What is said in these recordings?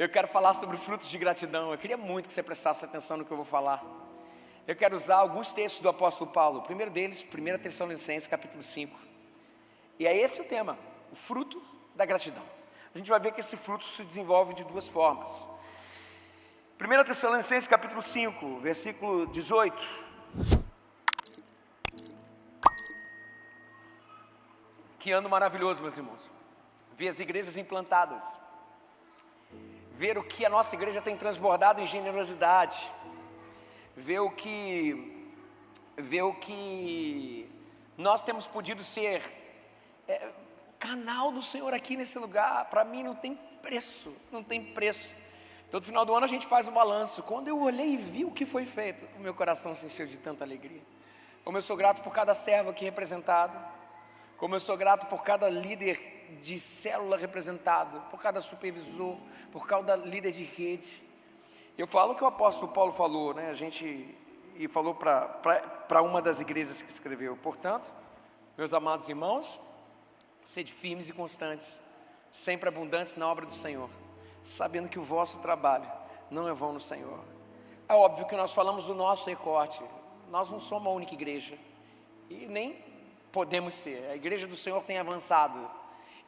Eu quero falar sobre frutos de gratidão. Eu queria muito que você prestasse atenção no que eu vou falar. Eu quero usar alguns textos do apóstolo Paulo. O primeiro deles, 1 Tessalonicenses, capítulo 5. E é esse o tema, o fruto da gratidão. A gente vai ver que esse fruto se desenvolve de duas formas. 1 Tessalonicenses, capítulo 5, versículo 18. Que ano maravilhoso, meus irmãos. Ver as igrejas implantadas. Ver o que a nossa igreja tem transbordado em generosidade. Ver o que nós temos podido ser canal do Senhor aqui nesse lugar. Para mim não tem preço, não tem preço. Todo final do ano a gente faz um balanço. Quando eu olhei e vi o que foi feito, o meu coração se encheu de tanta alegria. Como eu sou grato por cada servo aqui representado, como eu sou grato por cada líder de célula representado, por cada supervisor, por cada líder de rede. Eu falo o que o apóstolo Paulo falou, né? E falou para uma das igrejas que escreveu. Portanto, meus amados irmãos, sede firmes e constantes, sempre abundantes na obra do Senhor, sabendo que o vosso trabalho não é vão no Senhor. É óbvio que nós falamos do nosso recorte. Nós não somos a única igreja e nem podemos ser. A igreja do Senhor tem avançado,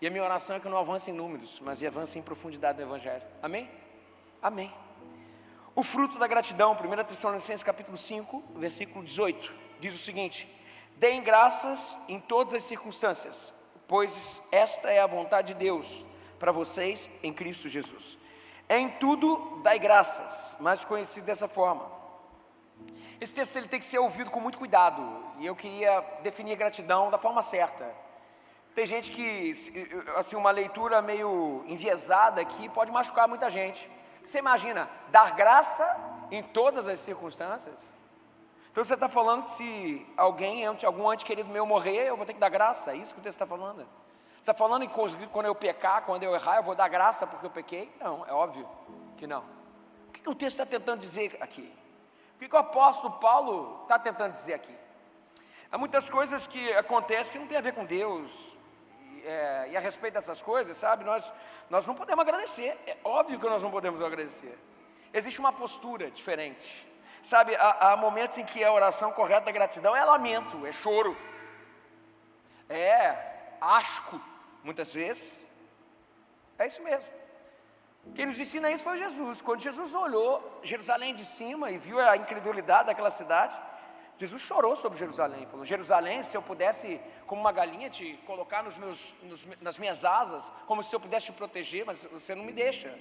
e a minha oração é que não avance em números, mas avance em profundidade no Evangelho. Amém? Amém. O fruto da gratidão, 1 Tessalonicenses capítulo 5, versículo 18, diz o seguinte: deem graças em todas as circunstâncias, pois esta é a vontade de Deus para vocês em Cristo Jesus. Em tudo dai graças, mais conhecido dessa forma. Esse texto ele tem que ser ouvido com muito cuidado, e eu queria definir gratidão da forma certa. Tem gente que, assim, uma leitura meio enviesada aqui pode machucar muita gente. Você imagina, dar graça em todas as circunstâncias? Então você está falando que se algum ente querido meu morrer, eu vou ter que dar graça? É isso que o texto está falando? Você está falando que quando eu pecar, quando eu errar, eu vou dar graça porque eu pequei? Não, é óbvio que não. O que o texto está tentando dizer aqui? O que o apóstolo Paulo está tentando dizer aqui? Há muitas coisas que acontecem que não tem a ver com Deus, e a respeito dessas coisas, sabe, nós não podemos agradecer. É óbvio que nós não podemos agradecer. Existe uma postura diferente, sabe, há momentos em que a oração correta da gratidão é lamento, é choro, é asco, muitas vezes, é isso mesmo. Quem nos ensina isso foi Jesus. Quando Jesus olhou Jerusalém de cima e viu a incredulidade daquela cidade, Jesus chorou sobre Jerusalém. Falou: Jerusalém, se eu pudesse, como uma galinha, te colocar nas minhas asas, como se eu pudesse te proteger, mas você não me deixa.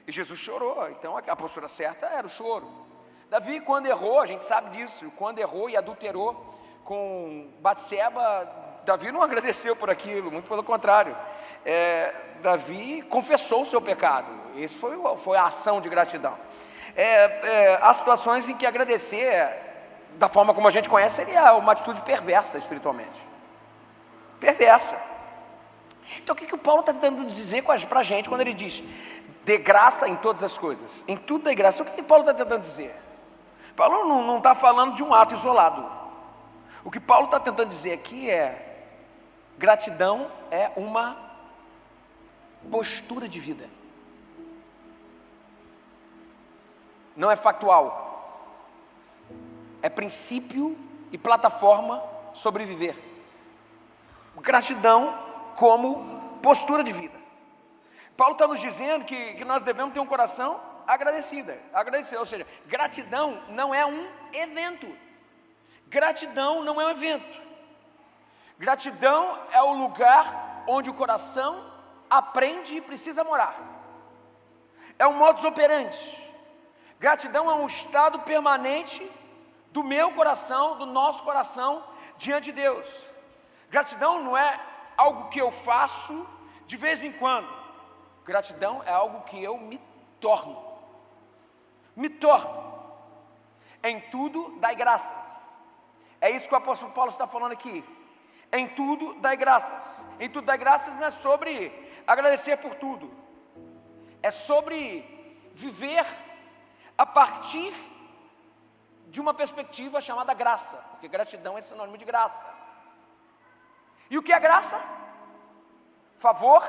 E Jesus chorou. Então a postura certa era o choro. Davi, quando errou, a gente sabe disso, quando errou e adulterou com Batseba, Davi não agradeceu por aquilo, muito pelo contrário. Davi confessou o seu pecado. Esse foi a ação de gratidão. Há situações em que agradecer, da forma como a gente conhece, seria uma atitude perversa espiritualmente. Perversa. Então o que o Paulo está tentando dizer para a gente quando ele diz: dê graça em todas as coisas, em tudo dê graça? O que Paulo está tentando dizer? Paulo não está falando de um ato isolado. O que Paulo está tentando dizer aqui é: gratidão é uma postura de vida. Não é factual, é princípio e plataforma sobreviver. Gratidão como postura de vida. Paulo está nos dizendo que nós devemos ter um coração agradecido, ou seja, gratidão não é um evento. Gratidão não é um evento. Gratidão é o lugar onde o coração aprende e precisa morar. É um modus operandi. Gratidão é um estado permanente do meu coração, do nosso coração diante de Deus. Gratidão não é algo que eu faço de vez em quando. Gratidão é algo que eu me torno. Em tudo dai graças. É isso que o apóstolo Paulo está falando aqui. Em tudo dai graças. Em tudo dai graças não é sobre agradecer por tudo. É sobre viver a partir de uma perspectiva chamada graça, porque gratidão é sinônimo de graça. E o que é graça? Favor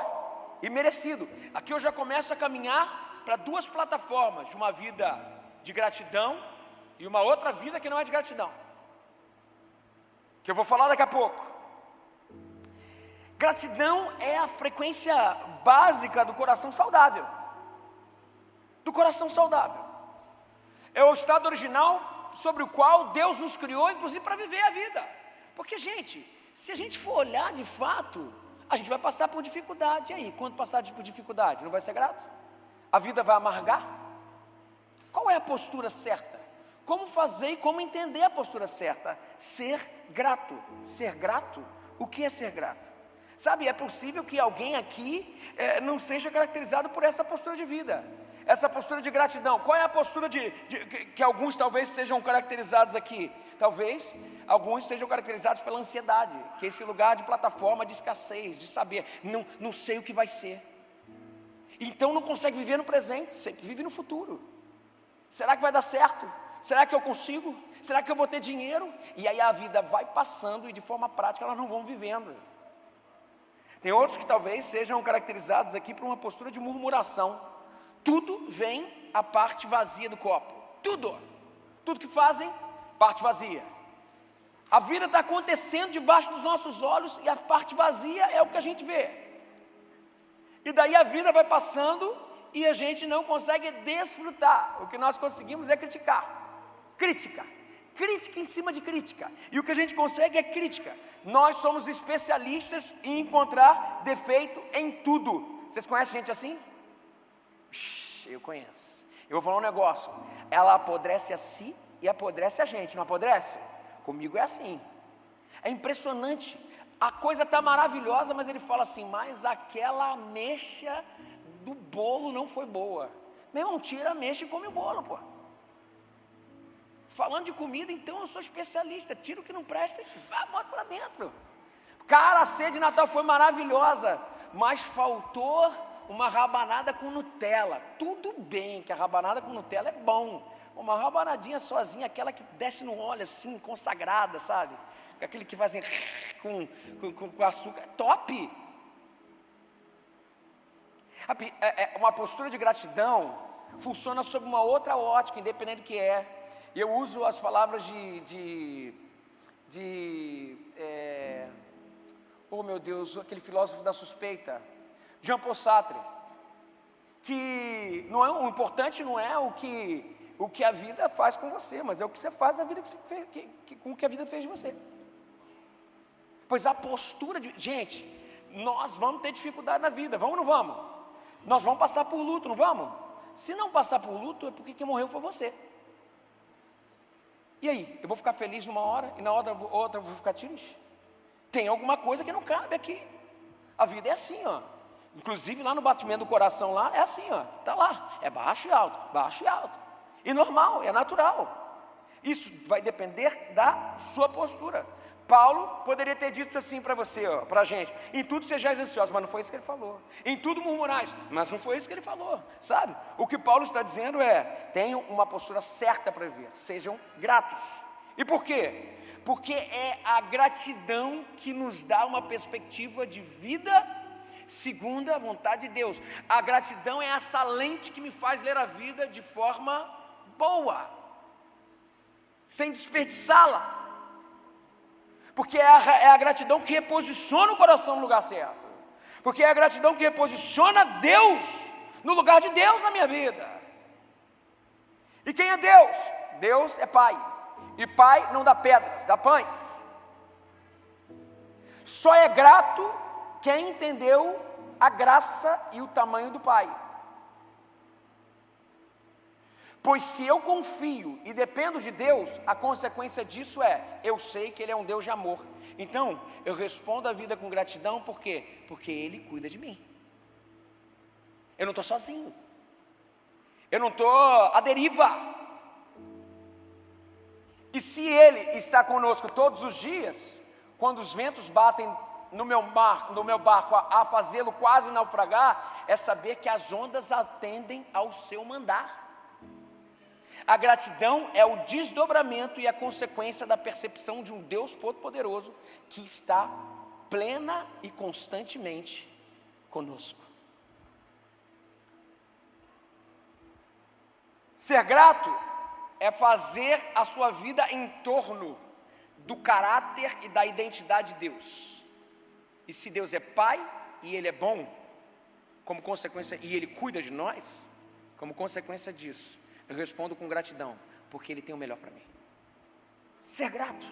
e merecido. Aqui eu já começo a caminhar para duas plataformas, de uma vida de gratidão e uma outra vida que não é de gratidão, que eu vou falar daqui a pouco. Gratidão é a frequência básica do coração saudável. Do coração saudável. É o estado original sobre o qual Deus nos criou, inclusive para viver a vida. Porque, gente, se a gente for olhar de fato, a gente vai passar por dificuldade. E aí, quando passar por dificuldade, não vai ser grato? A vida vai amargar? Qual é a postura certa? Como fazer e como entender a postura certa? Ser grato. Ser grato? O que é ser grato? Sabe, é possível que alguém aqui não seja caracterizado por essa postura de vida, essa postura de gratidão. Qual é a postura que alguns talvez sejam caracterizados aqui? Talvez alguns sejam caracterizados pela ansiedade, que é esse lugar de plataforma de escassez, de saber, não sei o que vai ser. Então não consegue viver no presente, sempre vive no futuro. Será que vai dar certo? Será que eu consigo? Será que eu vou ter dinheiro? E aí a vida vai passando e de forma prática elas não vão vivendo. Tem outros que talvez sejam caracterizados aqui por uma postura de murmuração. Tudo vem a parte vazia do copo. Tudo que fazem, parte vazia. A vida está acontecendo debaixo dos nossos olhos e a parte vazia é o que a gente vê. E daí a vida vai passando e a gente não consegue desfrutar. O que nós conseguimos é criticar. Crítica em cima de crítica. E o que a gente consegue é crítica. Nós somos especialistas em encontrar defeito em tudo. Vocês conhecem gente assim? Eu conheço. Eu vou falar um negócio. Ela apodrece a si e apodrece a gente, não apodrece? Comigo é assim. É impressionante. A coisa está maravilhosa, mas ele fala assim, mas aquela ameixa do bolo não foi boa. Meu irmão, tira a ameixa e come o bolo, pô. Falando de comida, então eu sou especialista. Tira o que não presta e bota para dentro. Cara, a ceia de Natal foi maravilhosa, mas faltou uma rabanada com Nutella. Tudo bem que a rabanada com Nutella é bom. Uma rabanadinha sozinha, aquela que desce no óleo assim, consagrada, sabe? Aquele que faz assim, com açúcar, é top. Uma postura de gratidão funciona sob uma outra ótica, independente do que é. E eu uso as palavras oh meu Deus, aquele filósofo da suspeita, Jean Paul Sartre, que o importante não é o que a vida faz com você, mas é o que você faz na vida com o que a vida fez de você. Pois a postura gente, nós vamos ter dificuldade na vida, vamos ou não vamos? Nós vamos passar por luto, não vamos? Se não passar por luto, é porque quem morreu foi você. E aí, eu vou ficar feliz numa hora e na outra eu vou ficar triste? Tem alguma coisa que não cabe aqui. A vida é assim, ó. Inclusive lá no batimento do coração lá, é assim, ó. Está lá, é baixo e alto, baixo e alto. E normal, é natural. Isso vai depender da sua postura. Paulo poderia ter dito assim para você, para a gente, em tudo sejais ansiosos, mas não foi isso que ele falou. Em tudo murmurais, mas não foi isso que ele falou, sabe? O que Paulo está dizendo é, tenham uma postura certa para viver, sejam gratos. E por quê? Porque é a gratidão que nos dá uma perspectiva de vida segundo a vontade de Deus. A gratidão é essa lente que me faz ler a vida de forma boa, sem desperdiçá-la. Porque é a gratidão que reposiciona o coração no lugar certo. Porque é a gratidão que reposiciona Deus no lugar de Deus na minha vida. E quem é Deus? Deus é Pai. E Pai não dá pedras, dá pães. Só é grato quem entendeu a graça e o tamanho do Pai. Pois se eu confio e dependo de Deus, a consequência disso é, eu sei que Ele é um Deus de amor. Então, eu respondo a vida com gratidão, por quê? Porque Ele cuida de mim. Eu não estou sozinho. Eu não estou à deriva. E se Ele está conosco todos os dias, quando os ventos batem no meu barco a fazê-lo quase naufragar, é saber que as ondas atendem ao seu mandar. A gratidão é o desdobramento e a consequência da percepção de um Deus todo-poderoso que está plena e constantemente conosco. Ser grato é fazer a sua vida em torno do caráter e da identidade de Deus. E se Deus é Pai e Ele é bom, como consequência, e Ele cuida de nós, como consequência disso, eu respondo com gratidão, porque Ele tem o melhor para mim. Ser grato.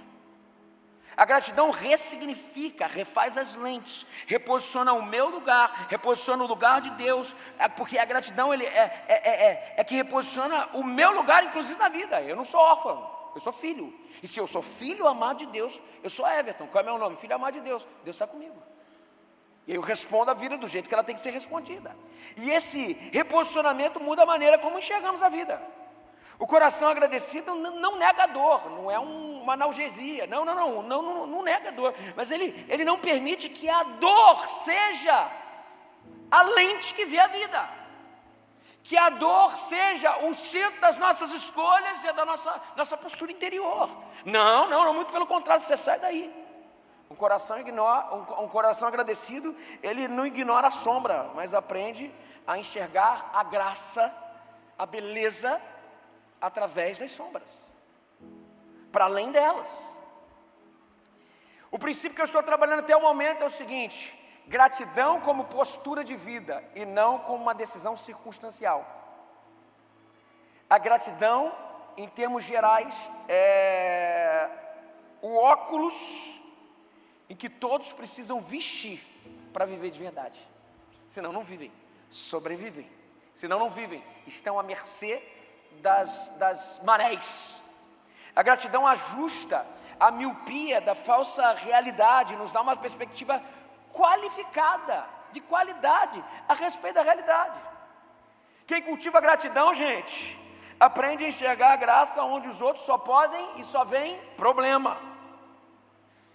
A gratidão ressignifica, refaz as lentes, reposiciona o meu lugar, reposiciona o lugar de Deus, porque a gratidão é que reposiciona o meu lugar, inclusive na vida. Eu não sou órfão, eu sou filho, e se eu sou filho amado de Deus, eu sou Everton. Qual é meu nome? Filho amado de Deus. Deus está comigo, e eu respondo a vida do jeito que ela tem que ser respondida, e esse reposicionamento muda a maneira como enxergamos a vida. O coração agradecido não nega a dor, não é uma analgesia, não nega a dor, mas ele não permite que a dor seja a lente que vê a vida, que a dor seja o centro das nossas escolhas e da nossa postura interior. Não, muito pelo contrário, você sai daí. Um coração agradecido, ele não ignora a sombra, mas aprende a enxergar a graça, a beleza, através das sombras, para além delas. O princípio que eu estou trabalhando até o momento é o seguinte: gratidão como postura de vida e não como uma decisão circunstancial. A gratidão, em termos gerais, é o óculos em que todos precisam vestir para viver de verdade. Senão não vivem, sobrevivem. Senão não vivem, estão à mercê das marés. A gratidão ajusta a miopia da falsa realidade, nos dá uma perspectiva qualificada, de qualidade, a respeito da realidade. Quem cultiva a gratidão, gente, aprende a enxergar a graça onde os outros só podem e só veem problema.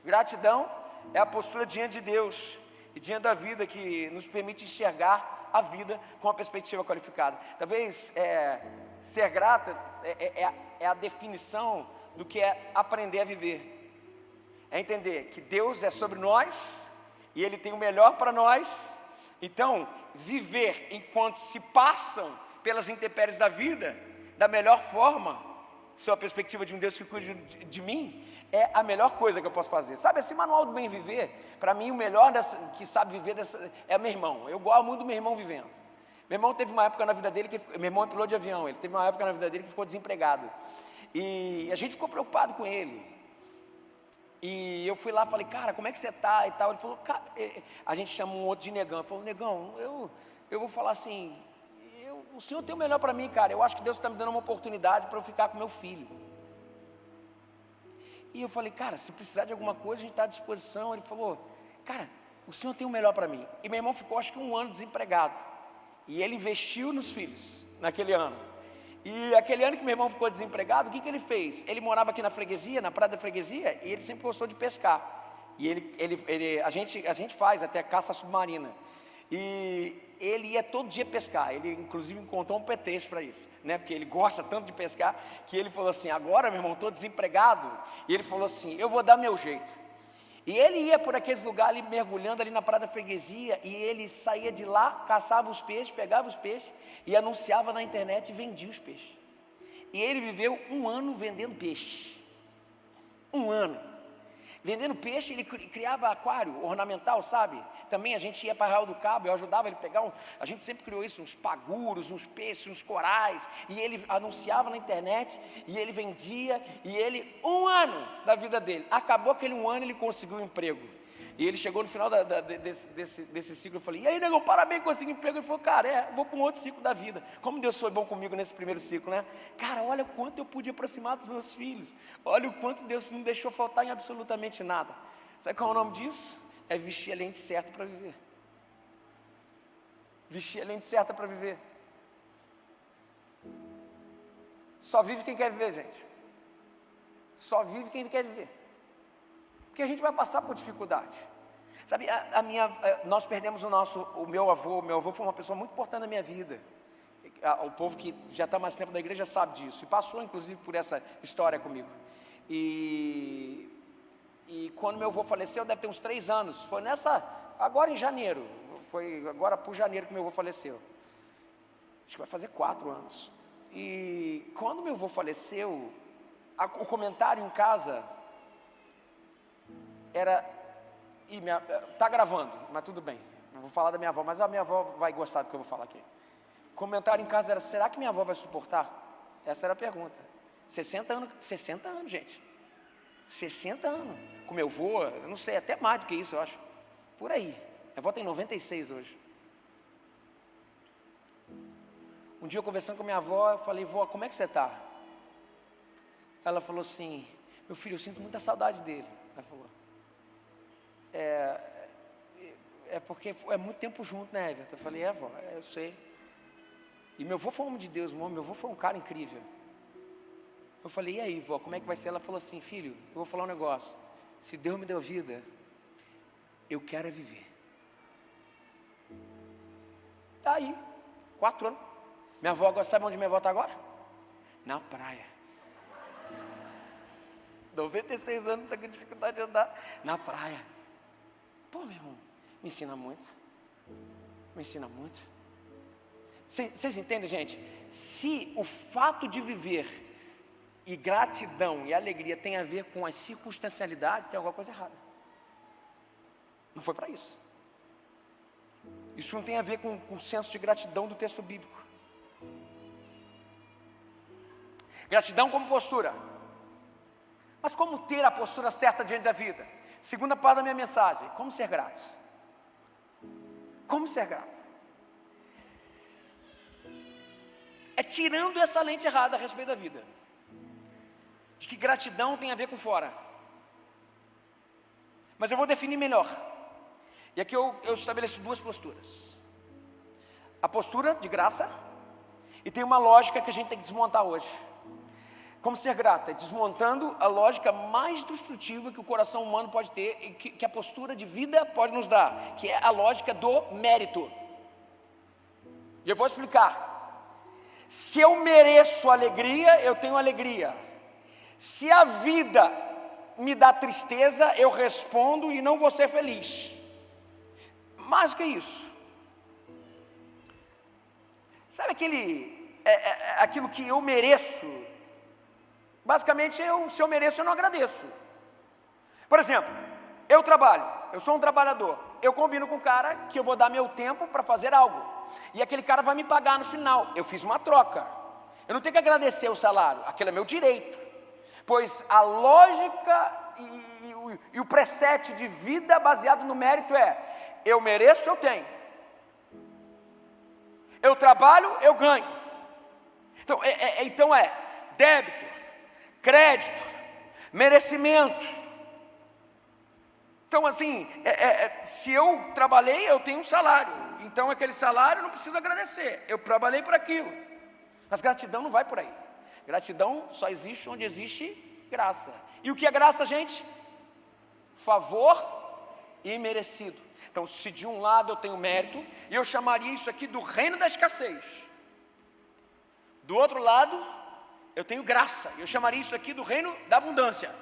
Gratidão é a postura diante de Deus e diante da vida que nos permite enxergar a vida com uma perspectiva qualificada. Talvez ser grato é a definição do que é aprender a viver. É entender que Deus é sobre nós e Ele tem o melhor para nós. Então, viver enquanto se passam pelas intempéries da vida, da melhor forma, sob a perspectiva de um Deus que cuida de mim, é a melhor coisa que eu posso fazer. Sabe, esse manual do bem viver, para mim o melhor que sabe viver é meu irmão. Eu gosto muito do meu irmão vivendo. Meu irmão teve uma época na vida dele, meu irmão é piloto de avião, ele teve uma época na vida dele que ficou desempregado. E a gente ficou preocupado com ele. E eu fui lá e falei, cara, como é que você está e tal. Ele falou, cara, a gente chama um outro de negão. Ele falou, negão, eu vou falar assim, o Senhor tem o melhor para mim, cara. Eu acho que Deus está me dando uma oportunidade para eu ficar com meu filho. E eu falei, cara, se precisar de alguma coisa, a gente está à disposição. Ele falou, cara, o Senhor tem o melhor para mim. E meu irmão ficou acho que 1 ano desempregado. E ele investiu nos filhos, naquele ano. E aquele ano que meu irmão ficou desempregado, o que ele fez? Ele morava aqui na freguesia, na praia da freguesia, e ele sempre gostou de pescar. E a gente faz até caça submarina. E ele ia todo dia pescar. Ele inclusive encontrou um pretexto para isso, né? Porque ele gosta tanto de pescar, que ele falou assim, agora meu irmão, estou desempregado. E ele falou assim, eu vou dar meu jeito. E ele ia por aqueles lugares ali, mergulhando ali na praia da freguesia, e ele saía de lá, caçava os peixes, pegava os peixes, e anunciava na internet e vendia os peixes. E ele viveu 1 ano vendendo peixe. 1 ano. Vendendo peixe, ele criava aquário ornamental, sabe? Também a gente ia para Arraial do Cabo, eu ajudava ele a pegar, a gente sempre criou isso, uns paguros, uns peixes, uns corais, e ele anunciava na internet, e ele vendia, e ele, 1 ano da vida dele, acabou aquele 1 ano, ele conseguiu um emprego. E ele chegou no final desse ciclo, eu falei, e aí, negão, parabéns, consegui emprego. Ele falou, cara, vou para um outro ciclo da vida. Como Deus foi bom comigo nesse primeiro ciclo, né? Cara, olha o quanto eu pude aproximar dos meus filhos. Olha o quanto Deus não deixou faltar em absolutamente nada. Sabe qual é o nome disso? É vestir a lente certa para viver. Vestir a lente certa para viver. Só vive quem quer viver, gente. Só vive quem quer viver. Porque a gente vai passar por dificuldade. Sabe, nós perdemos o meu avô. Meu avô foi uma pessoa muito importante na minha vida. O povo que já está mais tempo da igreja sabe disso. E passou, inclusive, por essa história comigo. E quando meu avô faleceu, deve ter uns 3 anos. Foi agora em janeiro. Foi agora por janeiro que meu avô faleceu. Acho que vai fazer 4 anos. E quando meu avô faleceu, o comentário em casa era, tá gravando, mas tudo bem, eu vou falar da minha avó, mas a minha avó vai gostar do que eu vou falar aqui. O comentário em casa era, será que minha avó vai suportar? Essa era a pergunta. 60 anos, gente. 60 anos. Com meu avô, eu não sei, até mais do que isso, eu acho. Por aí. Minha avó tem 96 hoje. Um dia eu conversando com minha avó, eu falei, vó, como é que você está? Ela falou assim, meu filho, eu sinto muita saudade dele. Ela falou, é porque é muito tempo junto, né, Everton? Eu falei, vó, eu sei. E meu avô foi um homem de Deus, meu avô foi um cara incrível. Eu falei, e aí, vó, como é que vai ser? Ela falou assim, filho, eu vou falar um negócio. Se Deus me deu vida, eu quero viver. Tá aí, 4 anos. Minha avó agora, sabe onde minha avó está agora? Na praia. 96 anos, está com dificuldade de andar. Na praia. Pô, meu irmão, me ensina muito. Me ensina muito. Vocês entendem, gente? Se o fato de viver e gratidão e alegria tem a ver com as circunstancialidades, tem alguma coisa errada. Não foi para isso. Isso não tem a ver com o senso de gratidão do texto bíblico. Gratidão como postura. Mas como ter a postura certa diante da vida? Segunda parte da minha mensagem, como ser grato. Como ser grato. É tirando essa lente errada a respeito da vida. De que gratidão tem a ver com fora. Mas eu vou definir melhor. E aqui eu estabeleço 2 posturas. A postura de graça. E tem uma lógica que a gente tem que desmontar hoje. Como ser grato? É desmontando a lógica mais destrutiva que o coração humano pode ter. E que a postura de vida pode nos dar. Que é a lógica do mérito. E eu vou explicar. Se eu mereço alegria, eu tenho alegria. Se a vida me dá tristeza, eu respondo e não vou ser feliz. Mais do que isso. Sabe aquilo que eu mereço? Basicamente, se eu mereço, eu não agradeço. Por exemplo, eu trabalho, eu sou um trabalhador. Eu combino com o cara que eu vou dar meu tempo para fazer algo. E aquele cara vai me pagar no final. Eu fiz uma troca. Eu não tenho que agradecer o salário, aquele é meu direito. Pois a lógica e o preset de vida baseado no mérito é: eu mereço, eu tenho. Eu trabalho, eu ganho. Então é débito, crédito, merecimento. Então assim, se eu trabalhei, eu tenho um salário. Então aquele salário eu não preciso agradecer. Eu trabalhei por aquilo. Mas gratidão não vai por aí. Gratidão só existe onde existe graça. E o que é graça, gente? Favor imerecido. Então, se de um lado eu tenho mérito, e eu chamaria isso aqui do reino da escassez. Do outro lado, eu tenho graça. Eu chamaria isso aqui do reino da abundância.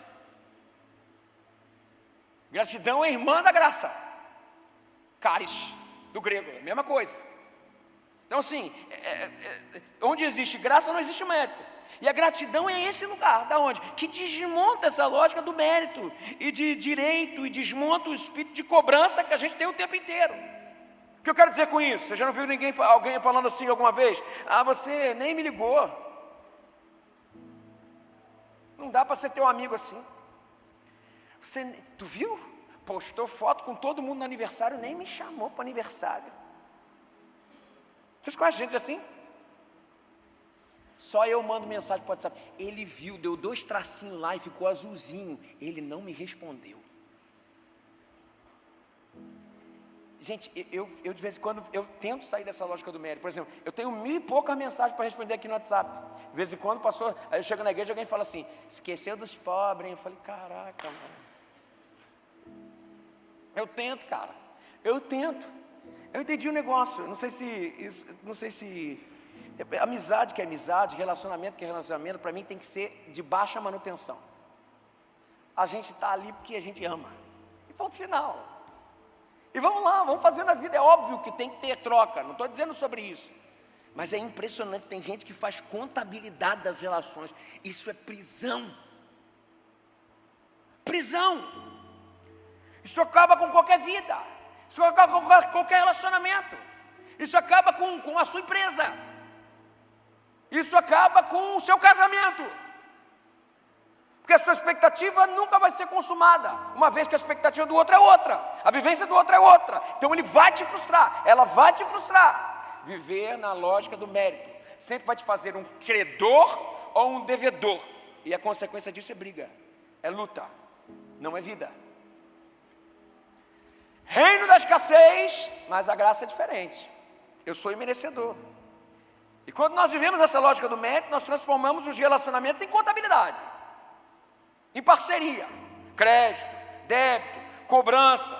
Gratidão é irmã da graça. Caris, do grego, é a mesma coisa. Então assim, onde existe graça não existe mérito. E a gratidão é esse lugar, da onde? Que desmonta essa lógica do mérito e de direito, e desmonta o espírito de cobrança que a gente tem o tempo inteiro. O que eu quero dizer com isso? Você já não viu alguém falando assim alguma vez? Você nem me ligou. Não dá para ser teu amigo assim. Tu viu? Postou foto com todo mundo no aniversário, nem me chamou para o aniversário. Vocês conhecem gente assim? Só eu mando mensagem para o WhatsApp. Ele viu, deu 2 tracinhos lá e ficou azulzinho. Ele não me respondeu. Gente, eu de vez em quando eu tento sair dessa lógica do mérito. Por exemplo, eu tenho 1000 e poucas mensagens para responder aqui no WhatsApp. De vez em quando passou, aí eu chego na igreja e alguém fala assim: esqueceu dos pobres, hein? Eu falei: caraca, mano. Eu tento, cara. Eu tento. Eu entendi o negócio. Não sei se amizade que é amizade, relacionamento que é relacionamento, para mim tem que ser de baixa manutenção. A gente está ali porque a gente ama. E ponto final. E vamos lá, vamos fazer na vida. É óbvio que tem que ter troca. Não estou dizendo sobre isso. Mas é impressionante, tem gente que faz contabilidade das relações. Isso é prisão. Prisão. Isso acaba com qualquer vida. Isso acaba com qualquer relacionamento. Isso acaba com a sua empresa. Isso acaba com o seu casamento. Porque a sua expectativa nunca vai ser consumada, uma vez que a expectativa do outro é outra, a vivência do outro é outra. Então ele vai te frustrar, ela vai te frustrar. Viver na lógica do mérito sempre vai te fazer um credor ou um devedor. E a consequência disso é briga, é luta, não é vida. Reino da escassez, mas a graça é diferente. Eu sou imerecedor. E quando nós vivemos essa lógica do mérito, nós transformamos os relacionamentos em contabilidade, em parceria, crédito, débito, cobrança.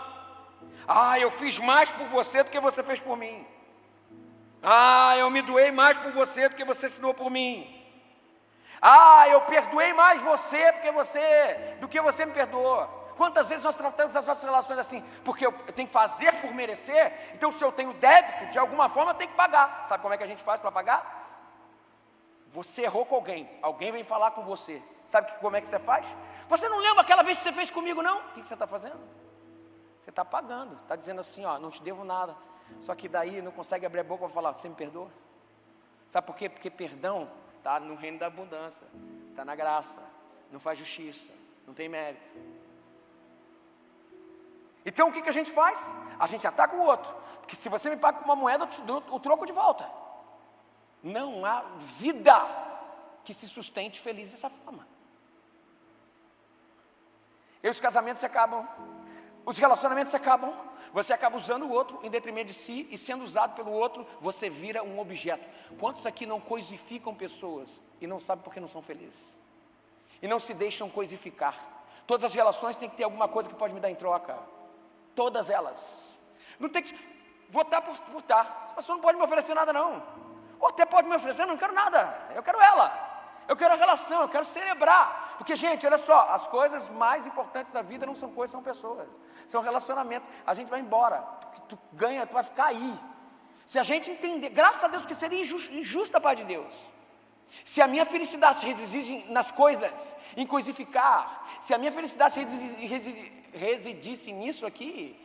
Eu fiz mais por você do que você fez por mim. Eu me doei mais por você do que você se doou por mim. Eu perdoei mais você do que você me perdoou. Quantas vezes nós tratamos as nossas relações assim? Porque eu tenho que fazer por merecer. Então se eu tenho débito, de alguma forma eu tenho que pagar. Sabe como é que a gente faz para pagar? Você errou com alguém vem falar com você. Sabe como é que você faz? Você não lembra aquela vez que você fez comigo, não? O que você está fazendo? Você está pagando, está dizendo assim, não te devo nada. Só que daí não consegue abrir a boca para falar, você me perdoa? Sabe por quê? Porque perdão está no reino da abundância, está na graça, não faz justiça, não tem mérito. Então o que a gente faz? A gente ataca o outro, porque se você me paga com uma moeda, eu te dou o troco de volta. Não há vida que se sustente feliz dessa forma. E os casamentos se acabam, os relacionamentos se acabam, você acaba usando o outro em detrimento de si, e sendo usado pelo outro, você vira um objeto. Quantos aqui não coisificam pessoas e não sabem por que não são felizes? E não se deixam coisificar. Todas as relações têm que ter alguma coisa que pode me dar em troca. Todas elas. Não tem que votar por estar. Essa pessoa não pode me oferecer nada não. Ou até pode me oferecer, não quero nada, eu quero ela. Eu quero a relação, eu quero celebrar. Porque, gente, olha só, as coisas mais importantes da vida não são coisas, são pessoas. São relacionamentos. A gente vai embora, tu ganha, tu vai ficar aí. Se a gente entender, graças a Deus, que seria injusto da parte de Deus. Se a minha felicidade residisse nas coisas, em coisificar, se a minha felicidade residisse nisso aqui,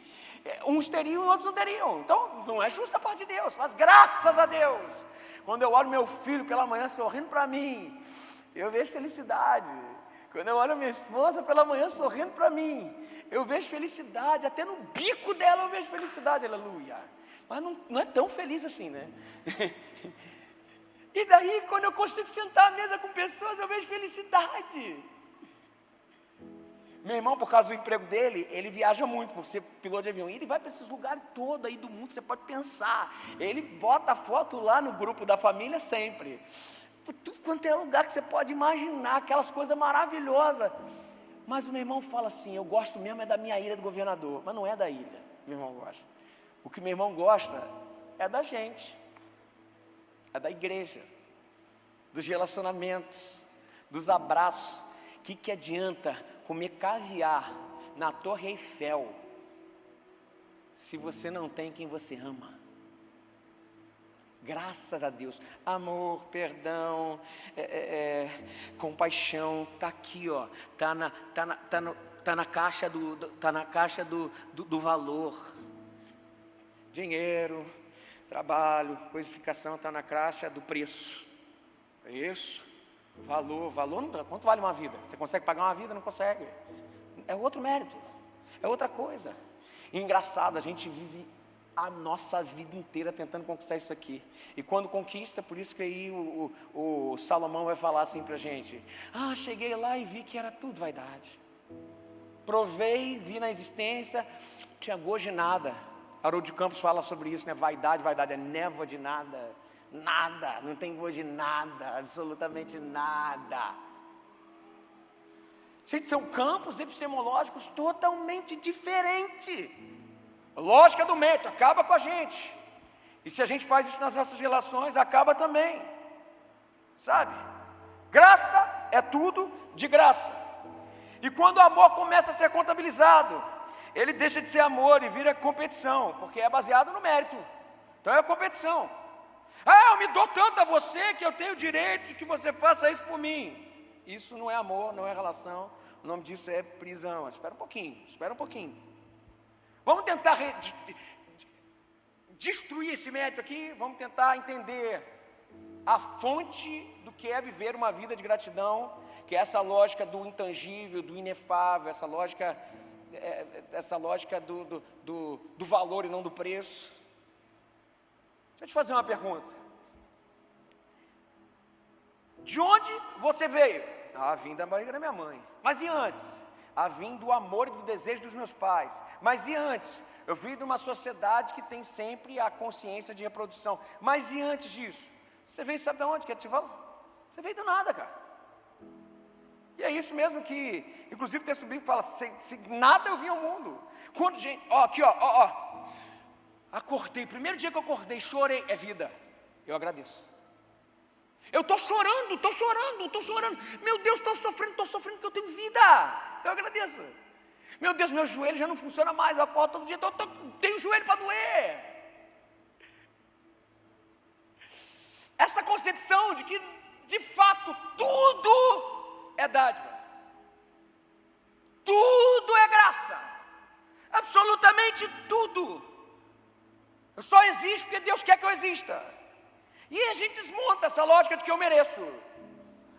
uns teriam e outros não teriam. Então, não é justo da parte de Deus, mas graças a Deus. Quando eu olho meu filho pela manhã sorrindo para mim, eu vejo felicidade. Quando eu olho minha esposa pela manhã sorrindo para mim, eu vejo felicidade. Até no bico dela eu vejo felicidade, aleluia. Mas não é tão feliz assim, né? E daí, quando eu consigo sentar à mesa com pessoas, eu vejo felicidade. Meu irmão, por causa do emprego dele, ele viaja muito, por ser piloto de avião. E ele vai para esses lugares todos aí do mundo, você pode pensar. Ele bota a foto lá no grupo da família sempre. Por tudo quanto é lugar que você pode imaginar, aquelas coisas maravilhosas. Mas o meu irmão fala assim, eu gosto mesmo é da minha ilha do governador. Mas não é da ilha, meu irmão gosta. O que meu irmão gosta é da gente. É da igreja. Dos relacionamentos. Dos abraços. O que adianta comer caviar na Torre Eiffel se você não tem quem você ama? Graças a Deus, amor, perdão, compaixão, está aqui, tá na caixa do valor. Dinheiro, trabalho, coisificação está na caixa do preço. É isso. Valor, quanto vale uma vida? Você consegue pagar uma vida? Não consegue. É outro mérito, é outra coisa. E engraçado, a gente vive a nossa vida inteira tentando conquistar isso aqui. E quando conquista, por isso que aí o Salomão vai falar assim para a gente: cheguei lá e vi que era tudo vaidade. Provei, vi na existência, tinha gosto de nada. Haroldo de Campos fala sobre isso, né? Vaidade é névoa de nada. Nada, não tem gosto de nada, absolutamente nada. Gente, são campos epistemológicos totalmente diferentes. Lógica do mérito, acaba com a gente. E se a gente faz isso nas nossas relações, acaba também. Sabe? Graça é tudo de graça. E quando o amor começa a ser contabilizado, ele deixa de ser amor e vira competição, porque é baseado no mérito. Então é competição. Ah, eu me dou tanto a você que eu tenho o direito de que você faça isso por mim. Isso não é amor, não é relação. O nome disso é prisão. Espera um pouquinho. Vamos tentar destruir esse mérito aqui. Vamos tentar entender a fonte do que é viver uma vida de gratidão, que é essa lógica do intangível, do inefável, essa lógica do valor e não do preço. Deixa eu te fazer uma pergunta. De onde você veio? Ah, vim da barriga da minha mãe. Mas e antes? Ah, vim do amor e do desejo dos meus pais. Mas e antes? Eu vim de uma sociedade que tem sempre a consciência de reprodução. Mas e antes disso? Você veio, sabe de onde? Quer te falar? Você veio do nada, cara. E é isso mesmo que, inclusive, o texto bíblico fala: se nada eu vim ao mundo. Quando, gente, acordei, primeiro dia que eu acordei, chorei, é vida. Eu agradeço. Eu estou chorando. Meu Deus, estou sofrendo porque eu tenho vida. Eu agradeço. Meu Deus, meu joelho já não funciona mais. Eu acordo todo dia, tenho joelho para doer. Essa concepção de que, de fato, tudo é dádiva. Tudo é graça. Absolutamente tudo. Eu só existo porque Deus quer que eu exista. E a gente desmonta essa lógica de que eu mereço,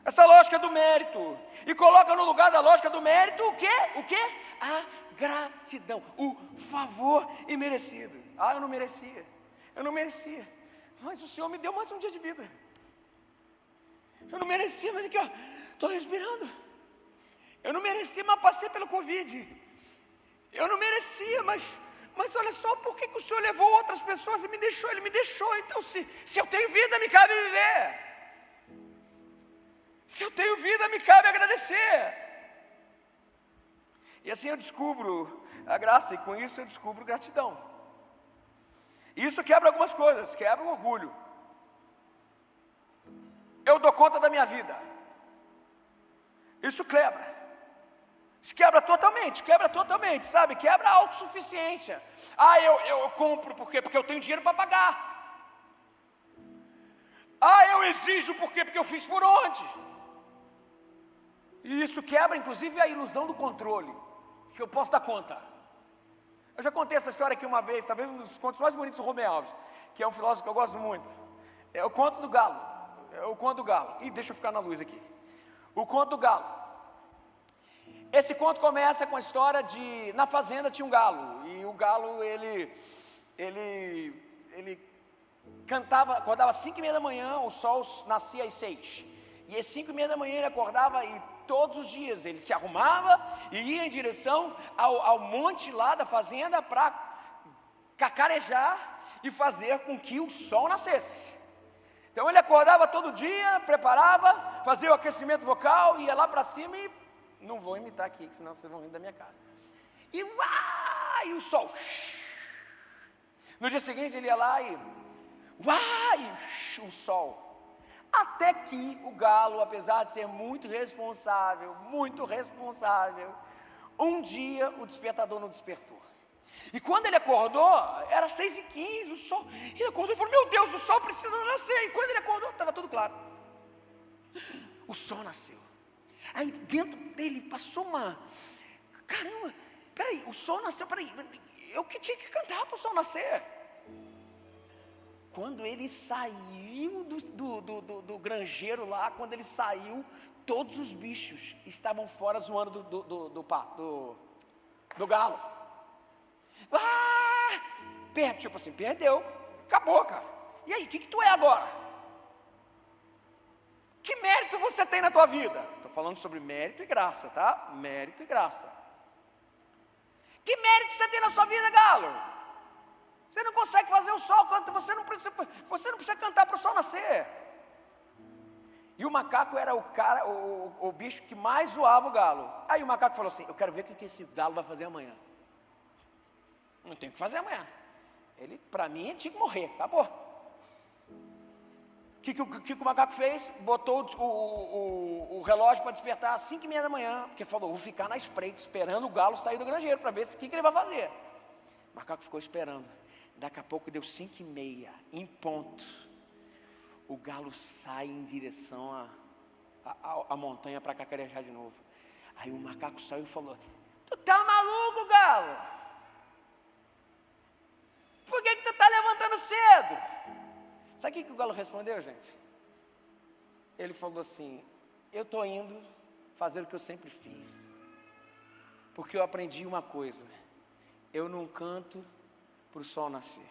essa lógica do mérito, e coloca no lugar da lógica do mérito o quê? A gratidão, o favor imerecido. Ah, eu não merecia, mas o Senhor me deu mais um dia de vida. Eu não merecia, mas aqui ó, estou respirando. Eu não merecia, mas passei pelo Covid. Eu não merecia, mas olha só, por que o Senhor levou outras pessoas e me deixou? Ele me deixou. Então se eu tenho vida, me cabe viver. Se eu tenho vida, me cabe agradecer. E assim eu descubro a graça, e com isso eu descubro gratidão. E isso quebra algumas coisas, quebra o orgulho. Eu dou conta da minha vida. Isso quebra. Isso quebra totalmente, sabe? Quebra a autossuficiência. Ah, eu compro por quê? Porque eu tenho dinheiro para pagar. Ah, eu exijo por quê? Porque eu fiz por onde? E isso quebra inclusive a ilusão do controle, que eu posso dar conta. Eu já contei essa história aqui uma vez, talvez um dos contos mais bonitos do Rubem Alves, que é um filósofo que eu gosto muito. É o conto do galo. Ih, deixa eu ficar na luz aqui. O conto do galo. Esse conto começa com a história de, na fazenda tinha um galo, e o galo, ele cantava, acordava às 5:30 da manhã, o sol nascia às 6, e às 5:30 da manhã ele acordava, e todos os dias ele se arrumava e ia em direção ao monte lá da fazenda para cacarejar e fazer com que o sol nascesse. Então ele acordava todo dia, preparava, fazia o aquecimento vocal, ia lá para cima e, não vou imitar aqui, senão vocês vão rir da minha cara. E o sol. No dia seguinte ele ia lá e o sol. Até que o galo, apesar de ser muito responsável, um dia o despertador não despertou. E quando ele acordou, era 6:15, o sol. Ele acordou e falou: meu Deus, o sol precisa nascer. E quando ele acordou, estava tudo claro. O sol nasceu. Aí dentro dele passou caramba, peraí, o sol nasceu, eu que tinha que cantar para o sol nascer. Quando ele saiu do granjeiro lá, quando ele saiu, todos os bichos estavam fora zoando do galo. Tipo assim, perdeu, acabou, cara. E aí, o que tu é agora? Que mérito você tem na tua vida? Estou falando sobre mérito e graça, tá? Mérito e graça. Que mérito você tem na sua vida, galo? Você não consegue fazer o sol, você não precisa cantar para o sol nascer. E o macaco era o bicho que mais zoava o galo. Aí o macaco falou assim: eu quero ver o que esse galo vai fazer amanhã. Não tem o que fazer amanhã. Ele, para mim, ele tinha que morrer, acabou. O que o macaco fez? Botou o relógio para despertar às 5:30 da manhã, porque falou: vou ficar na espreita, esperando o galo sair do granjeiro, para ver o que ele vai fazer. O macaco ficou esperando. Daqui a pouco deu 5:30, em ponto. o galo sai em direção à montanha para cacarejar de novo. Aí o macaco saiu e falou: tu tá maluco, galo? Por que tu tá levantando cedo? Sabe o que o galo respondeu, gente? Ele falou assim: eu tô indo fazer o que eu sempre fiz, porque eu aprendi uma coisa: eu não canto para o sol nascer.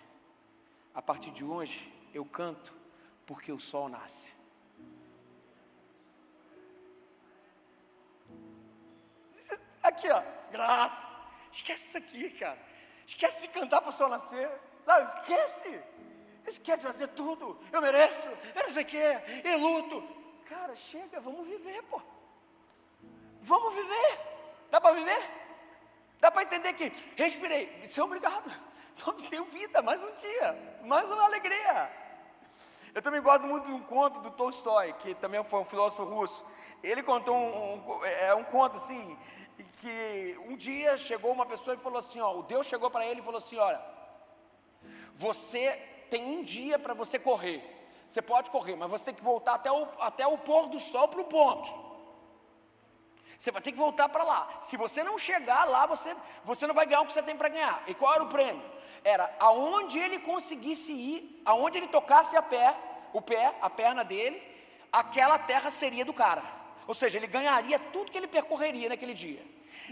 A partir de hoje, eu canto porque o sol nasce. Aqui, ó, graça. Esquece isso aqui, cara. Esquece de cantar para o sol nascer, sabe? Esquece de fazer tudo. Eu mereço, eu não sei o quê, eu luto. Cara, chega, vamos viver, pô. Vamos viver. Dá para viver? Dá para entender que respirei, disse obrigado. Tenho vida, mais um dia, mais uma alegria. Eu também gosto muito de um conto do Tolstói, que também foi um filósofo russo. Ele contou um conto assim, que um dia chegou uma pessoa e falou assim, ó, o Deus chegou para ele e falou assim: olha, você tem um dia para você correr, você pode correr, mas você tem que voltar até o pôr do sol para o ponto. Você vai ter que voltar para lá. Se você não chegar lá, você não vai ganhar o que você tem para ganhar. E qual era o prêmio? Era aonde ele conseguisse ir, aonde ele tocasse a perna dele, aquela terra seria do cara. Ou seja, ele ganharia tudo que ele percorreria naquele dia.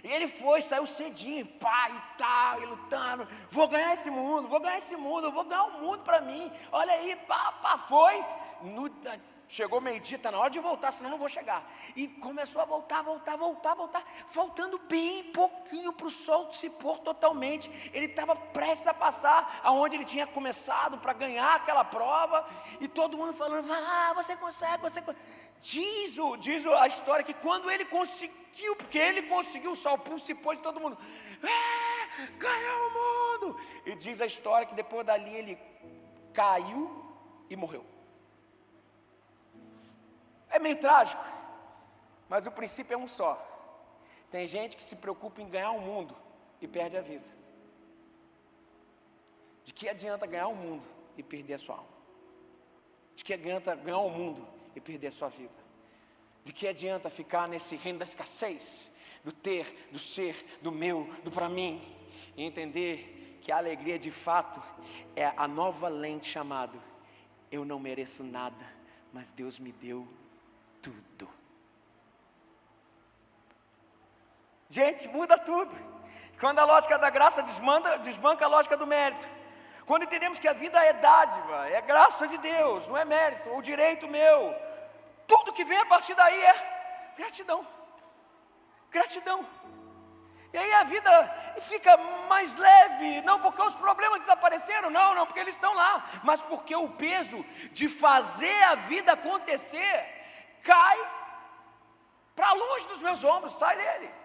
E ele saiu cedinho, pá, e tal, e lutando. Vou ganhar esse mundo, vou ganhar o mundo para mim. Olha aí, pá, foi. Chegou meio-dia, está na hora de voltar, senão não vou chegar. E começou a voltar, faltando bem pouquinho para o sol se pôr totalmente. Ele estava prestes a passar aonde ele tinha começado para ganhar aquela prova. E todo mundo falando: vai lá, você consegue. Diz a história que quando ele conseguiu, porque ele conseguiu, o sol se pôs e todo mundo: ganhou o mundo. E diz a história que depois dali ele caiu e morreu. É meio trágico, mas o princípio é um só. Tem gente que se preocupa em ganhar o mundo e perde a vida. De que adianta ganhar o mundo e perder a sua alma? De que adianta ganhar o mundo e perder a sua vida? De que adianta ficar nesse reino da escassez, do ter, do ser, do meu, do para mim, e entender que a alegria de fato é a nova lente chamada: eu não mereço nada, mas Deus me deu tudo. Gente, muda tudo. Quando a lógica da graça desbanca a lógica do mérito. Quando entendemos que a vida é dádiva, é graça de Deus, não é mérito ou direito meu, tudo que vem a partir daí é gratidão. E aí a vida fica mais leve, não porque os problemas desapareceram, não porque eles estão lá, mas porque o peso de fazer a vida acontecer cai para longe dos meus ombros, sai dele.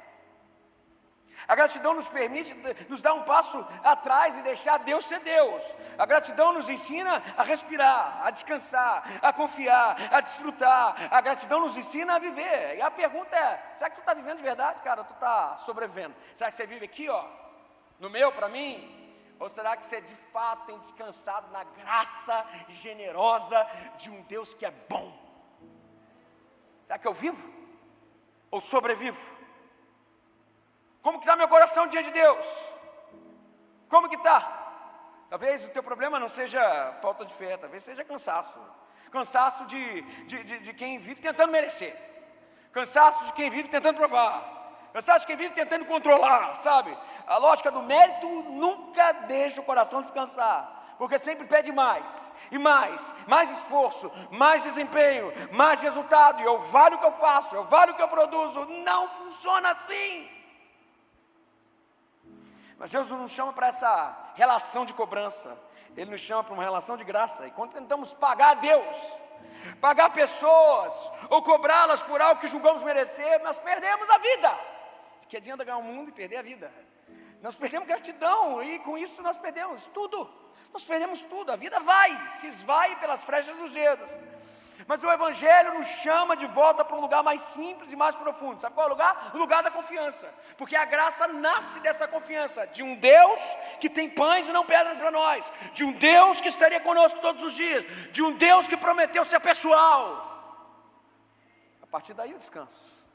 A gratidão nos permite, nos dar um passo atrás e deixar Deus ser Deus. A gratidão nos ensina a respirar, a descansar, a confiar, a desfrutar. A gratidão nos ensina a viver. E a pergunta é: será que tu está vivendo de verdade, cara? Ou tu está sobrevivendo? Será que você vive aqui, ó, no meu, para mim? Ou será que você de fato tem descansado na graça generosa de um Deus que é bom? Será que eu vivo? Ou sobrevivo? Como que está meu coração diante de Deus? Como que está? Talvez o teu problema não seja falta de fé, talvez seja cansaço. Cansaço de quem vive tentando merecer. Cansaço de quem vive tentando provar. Cansaço de quem vive tentando controlar, sabe? A lógica do mérito nunca deixa o coração descansar. Porque sempre pede mais, e mais esforço, mais desempenho, mais resultado. E eu valho o que eu faço, eu valho o que eu produzo. Não funciona assim. Mas Deus não nos chama para essa relação de cobrança. Ele nos chama para uma relação de graça. E quando tentamos pagar a Deus, pagar pessoas, ou cobrá-las por algo que julgamos merecer, nós perdemos a vida. De que adianta ganhar o mundo e perder a vida? Nós perdemos gratidão, e com isso nós perdemos tudo. A vida se esvai pelas frechas dos dedos. Mas o Evangelho nos chama de volta para um lugar mais simples e mais profundo. Sabe qual é o lugar? O lugar da confiança. Porque a graça nasce dessa confiança, de um Deus que tem pães e não pedras para nós, de um Deus que estaria conosco todos os dias, de um Deus que prometeu ser pessoal. A partir daí eu descanso.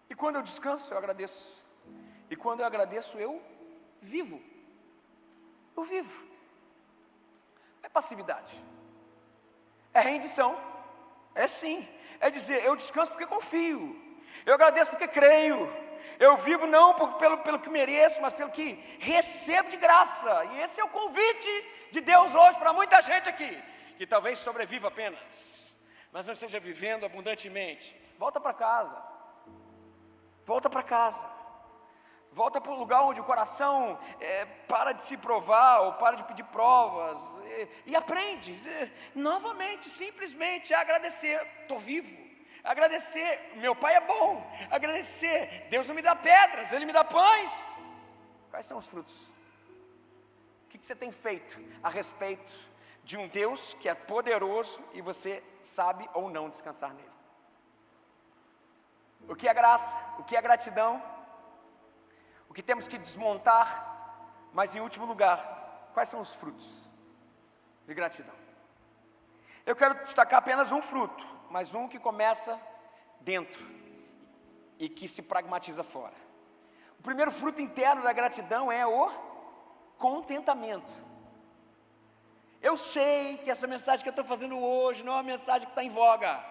E quando eu descanso, eu agradeço. E quando eu agradeço, eu vivo. Eu vivo. É passividade. É rendição. É sim. É dizer, eu descanso porque confio. Eu agradeço porque creio. Eu vivo não pelo que mereço, mas pelo que recebo de graça. E esse é o convite de Deus hoje para muita gente aqui, que talvez sobreviva apenas, mas não esteja vivendo abundantemente. Volta para casa. Volta para casa. Volta para o lugar onde o coração para de se provar, ou para de pedir provas, e aprende, novamente, simplesmente, a agradecer, estou vivo, agradecer, meu pai é bom, agradecer, Deus não me dá pedras, Ele me dá pães. Quais são os frutos? O que você tem feito a respeito de um Deus que é poderoso e você sabe ou não descansar nele? O que é graça? O que é gratidão? O que temos que desmontar? Mas em último lugar, quais são os frutos de gratidão? Eu quero destacar apenas um fruto, mas um que começa dentro e que se pragmatiza fora. O primeiro fruto interno da gratidão é o contentamento. Eu sei que essa mensagem que eu estou fazendo hoje não é uma mensagem que está em voga,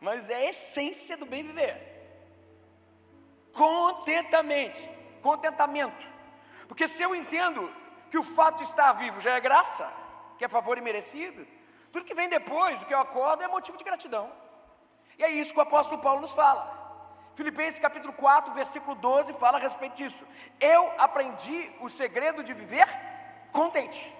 mas é a essência do bem viver. Contentamento, porque se eu entendo que o fato de estar vivo já é graça, que é favor imerecido, tudo que vem depois do que eu acordo é motivo de gratidão. E é isso que o apóstolo Paulo nos fala. Filipenses capítulo 4, versículo 12 fala a respeito disso. Eu aprendi o segredo de viver contente.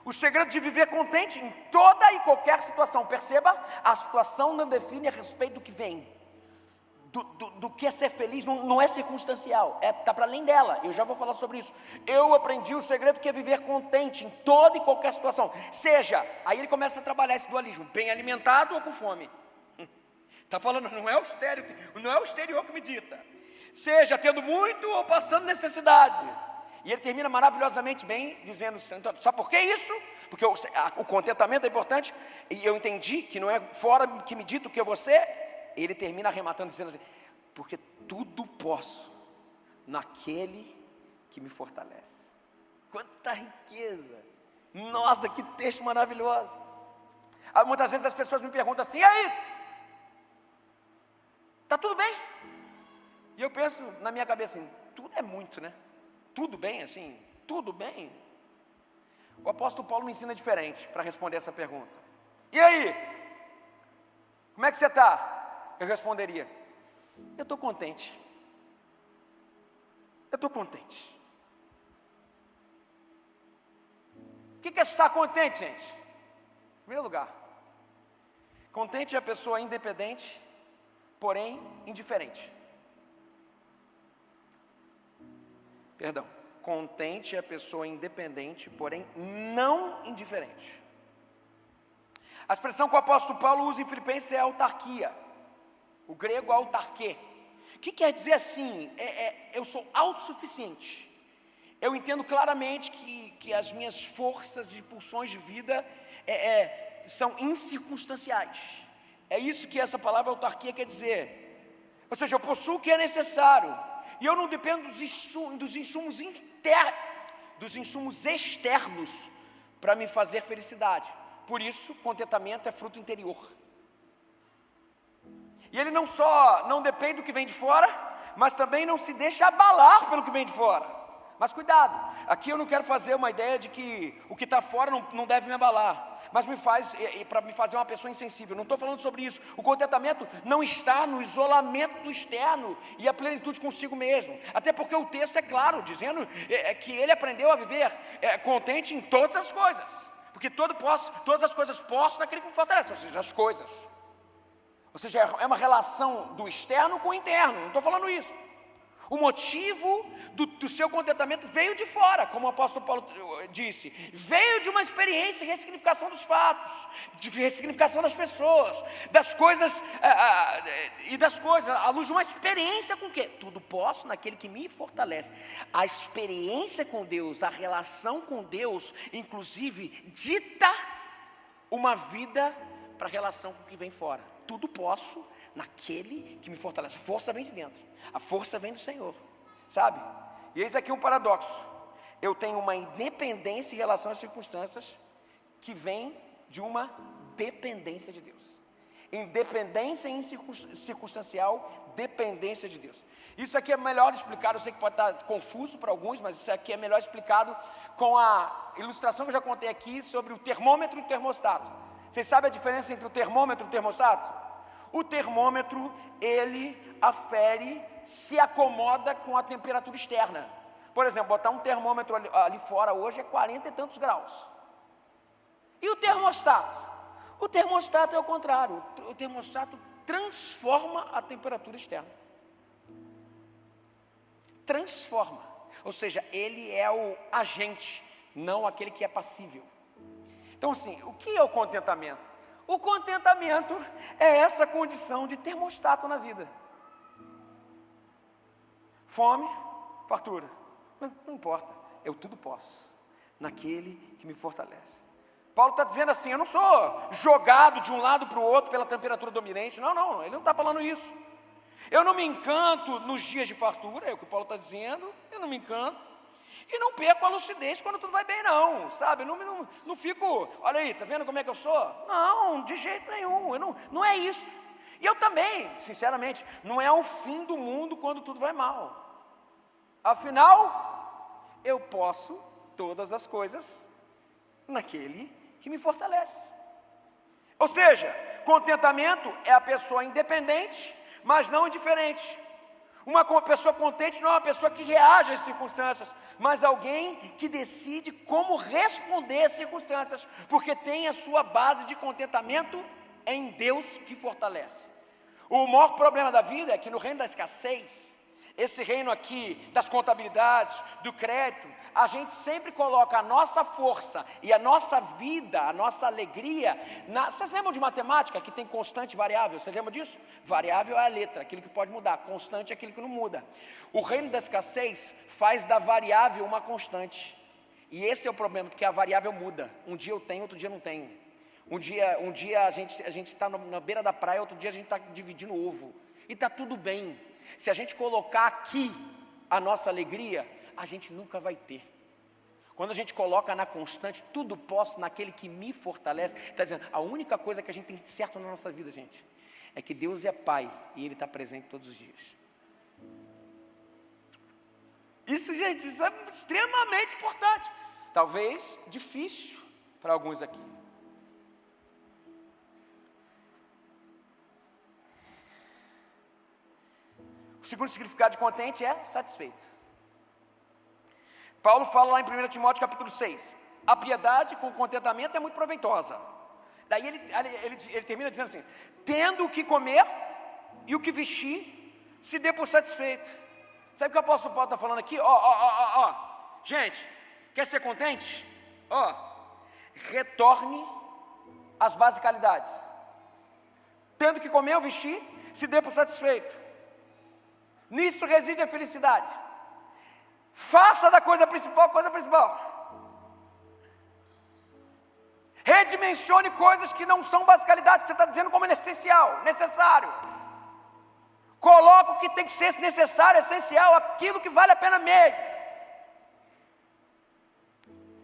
O segredo de viver contente em toda e qualquer situação. Perceba, a situação não define a respeito do que vem. Do que é ser feliz, não é circunstancial, está para além dela. Eu já vou falar sobre isso. Eu aprendi o segredo que é viver contente em toda e qualquer situação. Seja, aí ele começa a trabalhar esse dualismo, bem alimentado ou com fome. Está falando, não é o exterior que me dita. Seja tendo muito ou passando necessidade. E ele termina maravilhosamente bem, dizendo, sabe por que isso? Porque o contentamento é importante, e eu entendi que não é fora que me dita o que é você. Ele termina arrematando, dizendo assim, porque tudo posso naquele que me fortalece. Quanta riqueza! Nossa, que texto maravilhoso! Muitas vezes as pessoas me perguntam assim, e aí? Está tudo bem? E eu penso na minha cabeça assim, tudo é muito, né? Tudo bem assim? Tudo bem? O apóstolo Paulo me ensina diferente para responder essa pergunta. E aí? Como é que você está? Eu responderia, eu estou contente. Eu estou contente. O que é estar contente, gente? Em primeiro lugar, contente é a pessoa independente, porém indiferente. Perdão, contente é a pessoa independente, porém não indiferente. A expressão que o apóstolo Paulo usa em Filipenses é autarquia. O grego autarquê, que quer dizer assim, eu sou autossuficiente. Eu entendo claramente que as minhas forças e pulsões de vida são incircunstanciais. É isso que essa palavra autarquia quer dizer. Ou seja, eu possuo o que é necessário, e eu não dependo dos insumos externos para me fazer felicidade. Por isso, contentamento é fruto interior. E ele não só não depende do que vem de fora, mas também não se deixa abalar pelo que vem de fora. Mas cuidado, aqui eu não quero fazer uma ideia de que o que está fora não deve me abalar, mas para me fazer uma pessoa insensível. Não estou falando sobre isso. O contentamento não está no isolamento do externo e a plenitude consigo mesmo. Até porque o texto é claro, dizendo que ele aprendeu a viver contente em todas as coisas. Porque todas as coisas posso naquele que me fortalece, ou seja, as coisas. Ou seja, é uma relação do externo com o interno, não estou falando isso. O motivo do seu contentamento veio de fora, como o apóstolo Paulo disse, veio de uma experiência de ressignificação dos fatos, de ressignificação das pessoas, das coisas, à luz de uma experiência com o quê? Tudo posso naquele que me fortalece. A experiência com Deus, a relação com Deus, inclusive, dita uma vida para a relação com o que vem fora. Tudo posso naquele que me fortalece. A força vem de dentro. A força vem do Senhor, sabe? E eis aqui um paradoxo. Eu tenho uma independência em relação às circunstâncias que vem de uma dependência de Deus. Independência circunstancial, dependência de Deus. Isso aqui é melhor explicado, eu sei que pode estar confuso para alguns, mas isso aqui é melhor explicado com a ilustração que eu já contei aqui sobre o termômetro e o termostato. Vocês sabem a diferença entre o termômetro e o termostato? O termômetro, ele afere, se acomoda com a temperatura externa. Por exemplo, botar um termômetro ali fora hoje é 40 e tantos graus. E o termostato? O termostato é o contrário. O termostato transforma a temperatura externa. Transforma. Ou seja, ele é o agente, não aquele que é passível. Então assim, o que é o contentamento? O contentamento é essa condição de termostato na vida. Fome, fartura, não importa, eu tudo posso, naquele que me fortalece. Paulo está dizendo assim, eu não sou jogado de um lado para o outro pela temperatura dominante, não, ele não está falando isso. Eu não me encanto nos dias de fartura, é o que Paulo está dizendo, eu não me encanto. E não perco a lucidez quando tudo vai bem não, sabe, não fico, olha aí, está vendo como é que eu sou? Não, de jeito nenhum, não é isso. E eu também, sinceramente, não é o fim do mundo quando tudo vai mal. Afinal, eu posso todas as coisas naquele que me fortalece. Ou seja, contentamento é a pessoa independente, mas não indiferente. Uma pessoa contente não é uma pessoa que reage às circunstâncias, mas alguém que decide como responder às circunstâncias, porque tem a sua base de contentamento em Deus que fortalece. O maior problema da vida é que no reino da escassez, esse reino aqui das contabilidades, do crédito, a gente sempre coloca a nossa força e a nossa vida, a nossa alegria, vocês lembram de matemática que tem constante e variável? Vocês lembram disso? Variável é a letra, aquilo que pode mudar, constante é aquilo que não muda. O reino da escassez faz da variável uma constante, e esse é o problema, porque a variável muda, um dia eu tenho, outro dia não tenho. Um dia a gente está na beira da praia, outro dia a gente está dividindo ovo, e está tudo bem. Se a gente colocar aqui a nossa alegria, a gente nunca vai ter. Quando a gente coloca na constante, tudo posso naquele que me fortalece, está dizendo, a única coisa que a gente tem de certo na nossa vida, gente, é que Deus é Pai, e Ele está presente todos os dias. Isso, gente, isso é extremamente importante, talvez difícil para alguns aqui. O segundo significado de contente é satisfeito. Paulo fala lá em 1 Timóteo capítulo 6, a piedade com contentamento é muito proveitosa. Daí ele termina dizendo assim, tendo o que comer e o que vestir, se dê por satisfeito. Sabe o que o apóstolo Paulo está falando aqui? Gente, quer ser contente? Retorne às basicalidades. Tendo o que comer ou vestir, se dê por satisfeito. Nisso reside a felicidade. Faça da coisa principal, coisa principal. Redimensione coisas que não são basicalidades, que você está dizendo como essencial, necessário. Coloque o que tem que ser necessário, essencial, aquilo que vale a pena mesmo.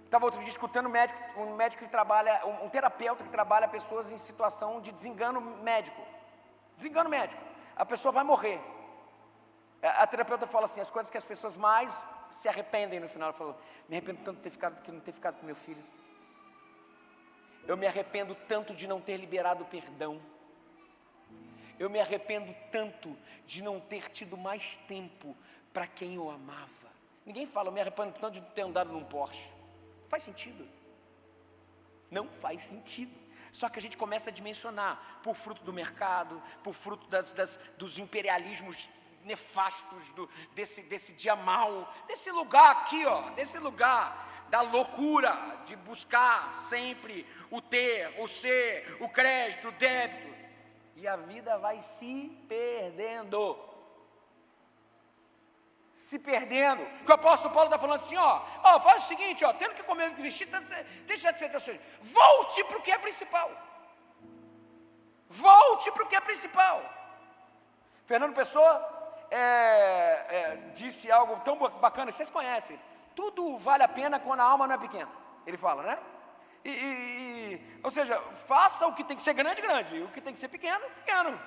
Estava outro dia escutando um médico que trabalha, um terapeuta que trabalha pessoas em situação de desengano médico. Desengano médico. A pessoa vai morrer. A terapeuta fala assim, as coisas que as pessoas mais se arrependem no final. Ela falou, me arrependo tanto de não ter ficado com meu filho. Eu me arrependo tanto de não ter liberado o perdão. Eu me arrependo tanto de não ter tido mais tempo para quem eu amava. Ninguém fala, eu me arrependo tanto de não ter andado num Porsche. Não faz sentido. Não faz sentido. Só que a gente começa a dimensionar por fruto do mercado, por fruto dos imperialismos nefastos desse dia mau, desse lugar aqui, desse lugar da loucura de buscar sempre o ter, o ser, o crédito, o débito, e a vida vai se perdendo. Se perdendo. O que o apóstolo Paulo está falando assim, faz o seguinte, tendo que comer e vestir, deixa satisfeito. Volte para o que é principal. Volte para o que é principal. Fernando Pessoa disse algo tão bacana, vocês conhecem. Tudo vale a pena quando a alma não é pequena. Ele fala, né? Ou seja, faça o que tem que ser grande, grande. O que tem que ser pequeno, pequeno.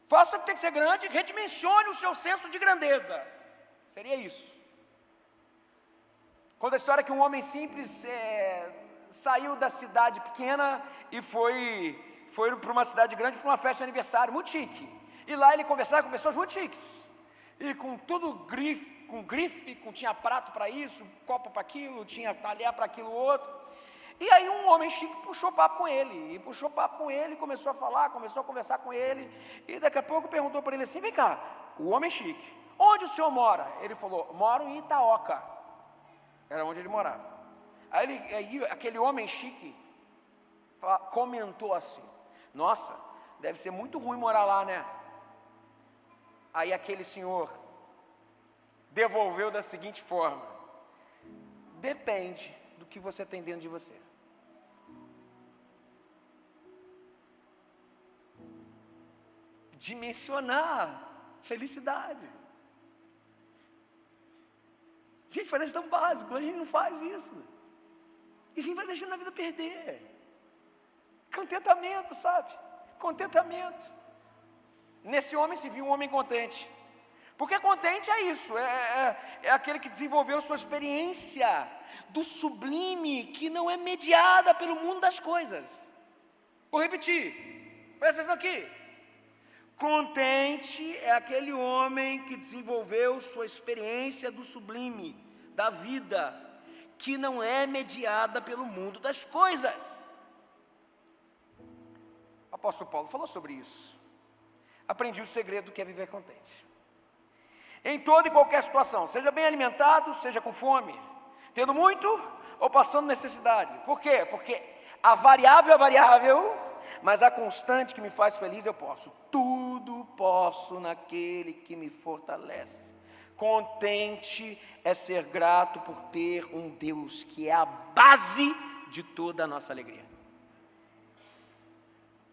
Faça o que tem que ser grande, redimensione o seu senso de grandeza. Seria isso. Conta a história que um homem simples saiu da cidade pequena e foi para uma cidade grande para uma festa de aniversário, muito chique. E lá ele conversava com pessoas muito chiques. E com tudo grife, tinha prato para isso, copo para aquilo, tinha talher para aquilo outro. E aí um homem chique puxou papo com ele, começou a falar, começou a conversar com ele, e daqui a pouco perguntou para ele assim, vem cá, o homem chique, onde o senhor mora? Ele falou, moro em Itaoca, era onde ele morava. Aí aquele homem chique comentou assim, nossa, deve ser muito ruim morar lá, né? Aí aquele senhor devolveu da seguinte forma, depende do que você tem dentro de você. Dimensionar felicidade. Gente, parece tão básico, a gente não faz isso. E a gente vai deixando a vida perder. Contentamento, sabe? Contentamento. Nesse homem se viu um homem contente. Porque contente é isso, é aquele que desenvolveu sua experiência do sublime, que não é mediada pelo mundo das coisas. Vou repetir, presta atenção aqui. Contente é aquele homem que desenvolveu sua experiência do sublime, da vida, que não é mediada pelo mundo das coisas. O apóstolo Paulo falou sobre isso. Aprendi o segredo do que é viver contente. Em toda e qualquer situação, seja bem alimentado, seja com fome, tendo muito ou passando necessidade. Por quê? Porque a variável é variável, mas a constante que me faz feliz eu posso. Tudo posso naquele que me fortalece. Contente é ser grato por ter um Deus que é a base de toda a nossa alegria.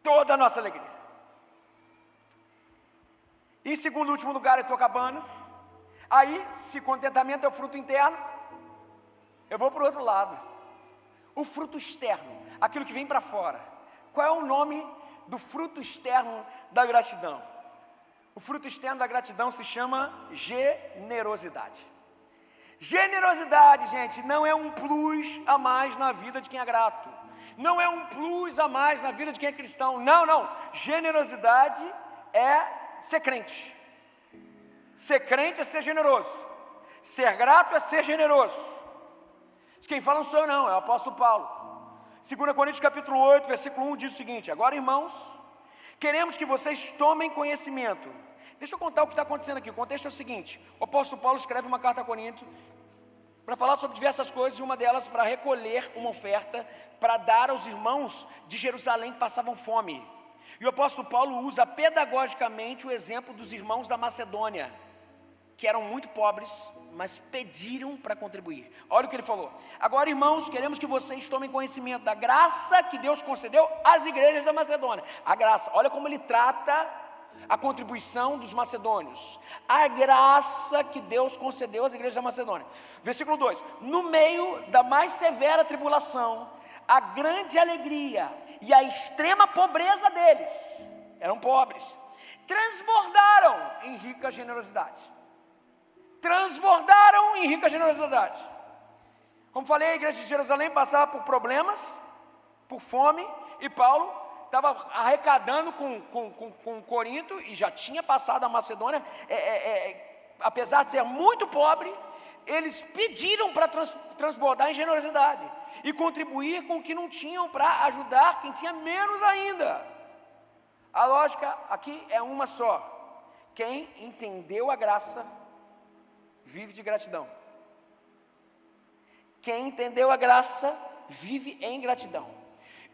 Toda a nossa alegria. Em segundo e último lugar, eu estou acabando. Aí, se contentamento é o fruto interno, eu vou para o outro lado. O fruto externo, aquilo que vem para fora. Qual é o nome do fruto externo da gratidão? O fruto externo da gratidão se chama generosidade. Generosidade, gente, não é um plus a mais na vida de quem é grato. Não é um plus a mais na vida de quem é cristão. Não. Generosidade é ser crente. Ser crente é ser generoso. Ser grato é ser generoso. Quem fala não sou eu não, é o apóstolo Paulo. 2 Coríntios capítulo 8, versículo 1 diz o seguinte: agora, irmãos, queremos que vocês tomem conhecimento. Deixa eu contar o que está acontecendo aqui. O contexto é o seguinte: o apóstolo Paulo escreve uma carta a Corinto para falar sobre diversas coisas, e uma delas para recolher uma oferta para dar aos irmãos de Jerusalém que passavam fome. E o apóstolo Paulo usa pedagogicamente o exemplo dos irmãos da Macedônia, que eram muito pobres, mas pediram para contribuir. Olha o que ele falou: agora, irmãos, queremos que vocês tomem conhecimento da graça que Deus concedeu às igrejas da Macedônia. A graça, olha como ele trata a contribuição dos macedônios. A graça que Deus concedeu às igrejas da Macedônia. Versículo 2: no meio da mais severa tribulação, a grande alegria e a extrema pobreza deles, eram pobres, transbordaram em rica generosidade. Transbordaram em rica generosidade. Como falei, a igreja de Jerusalém passava por problemas, por fome, e Paulo estava arrecadando com Corinto, e já tinha passado a Macedônia, apesar de ser muito pobre, eles pediram para transbordar em generosidade, e contribuir com o que não tinham para ajudar quem tinha menos ainda. A lógica aqui é uma só: Quem entendeu a graça, vive de gratidão. Quem entendeu a graça, vive em gratidão.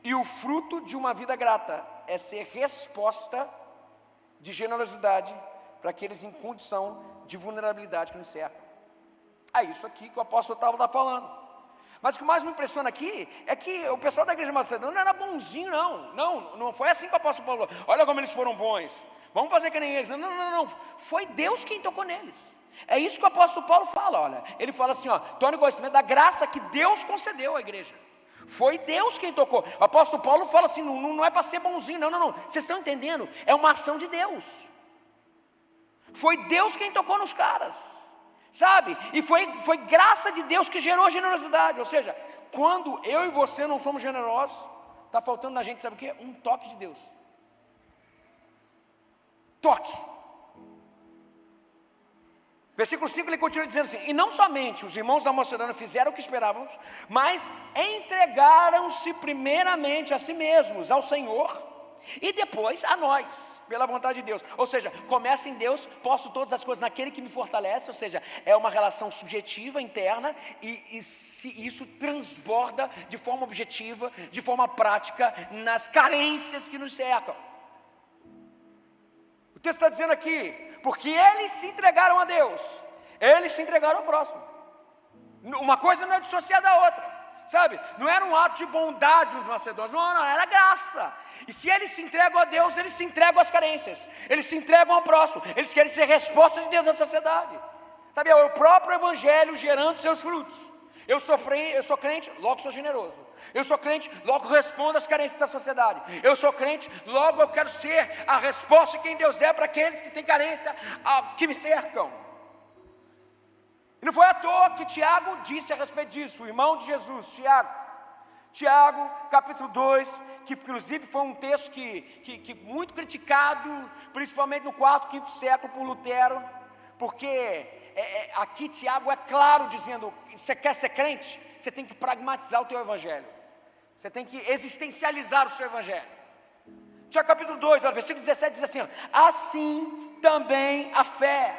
E o fruto de uma vida grata é ser resposta de generosidade para aqueles em condição de vulnerabilidade que nos cercam. É isso aqui que o apóstolo Paulo está falando. Mas o que mais me impressiona aqui é que o pessoal da igreja macedônia não era bonzinho, não foi assim que o apóstolo Paulo falou: olha como eles foram bons, vamos fazer que nem eles. Não, foi Deus quem tocou neles. É isso que o apóstolo Paulo fala, olha, ele fala assim, tome conhecimento da graça que Deus concedeu à igreja. Foi Deus quem tocou. O apóstolo Paulo fala assim, não é para ser bonzinho, não, vocês estão entendendo? É uma ação de Deus. Foi Deus quem tocou nos caras, sabe? E foi graça de Deus que gerou a generosidade. Ou seja, quando eu e você não somos generosos, está faltando na gente, sabe o quê? Um toque de Deus. Toque. Versículo 5 ele continua dizendo assim: e não somente os irmãos da Macedônia fizeram o que esperávamos, mas entregaram-se primeiramente a si mesmos, ao Senhor, e depois a nós, pela vontade de Deus. Ou seja, começa em Deus, posso todas as coisas naquele que me fortalece. Ou seja, é uma relação subjetiva, interna, e isso transborda de forma objetiva, de forma prática, nas carências que nos cercam. O texto está dizendo aqui, porque eles se entregaram a Deus, eles se entregaram ao próximo. Uma coisa não é dissociada da outra, sabe? Não era um ato de bondade dos macedônios, não, era graça. E se eles se entregam a Deus, eles se entregam às carências, eles se entregam ao próximo, eles querem ser resposta de Deus na sociedade, sabe? É o próprio evangelho gerando seus frutos. Eu sou crente, logo sou generoso. Eu sou crente, logo respondo às carências da sociedade. Eu sou crente, logo eu quero ser a resposta de quem Deus é para aqueles que têm carência, que me cercam. E não foi à toa que Tiago disse a respeito disso, o irmão de Jesus, Tiago, capítulo 2, que inclusive foi um texto que muito criticado, principalmente no 4º, 5º século por Lutero, porque aqui Tiago é claro dizendo: você quer ser crente? Você tem que pragmatizar o teu evangelho, você tem que existencializar o seu evangelho. Tiago capítulo 2, versículo 17 diz assim: assim também a fé,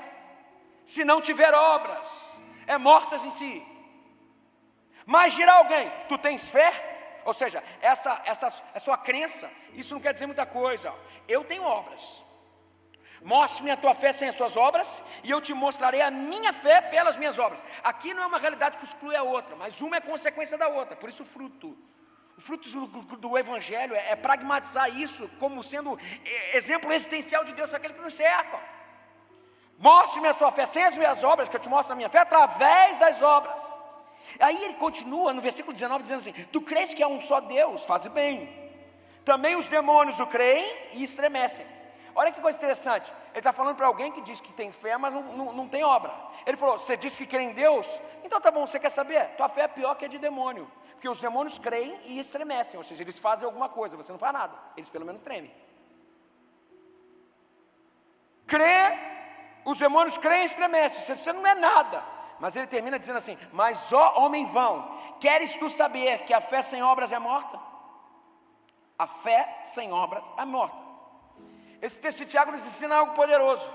se não tiver obras, é morta em si. Mas dirá alguém: tu tens fé? Ou seja, essa sua crença, isso não quer dizer muita coisa. Eu tenho obras. Mostre-me a tua fé sem as suas obras, e eu te mostrarei a minha fé pelas minhas obras. Aqui não é uma realidade que exclui a outra, mas uma é consequência da outra. Por isso o fruto do evangelho é pragmatizar isso como sendo exemplo existencial de Deus para aquele que nos cerca. Mostre-me a sua fé sem as minhas obras, que eu te mostro a minha fé através das obras. Aí ele continua no versículo 19 dizendo assim: tu crês que há um só Deus? Faze bem. Também os demônios o creem e estremecem. Olha que coisa interessante, ele está falando para alguém que diz que tem fé, mas não tem obra. Ele falou: você diz que crê em Deus? Então tá bom, você quer saber? Tua fé é pior que a de demônio, porque os demônios creem e estremecem, ou seja, eles fazem alguma coisa, você não faz nada, eles pelo menos tremem. Os demônios creem e estremecem, você não é nada. Mas ele termina dizendo assim: mas ó homem vão, queres tu saber que a fé sem obras é morta? A fé sem obras é morta. Esse texto de Tiago nos ensina algo poderoso.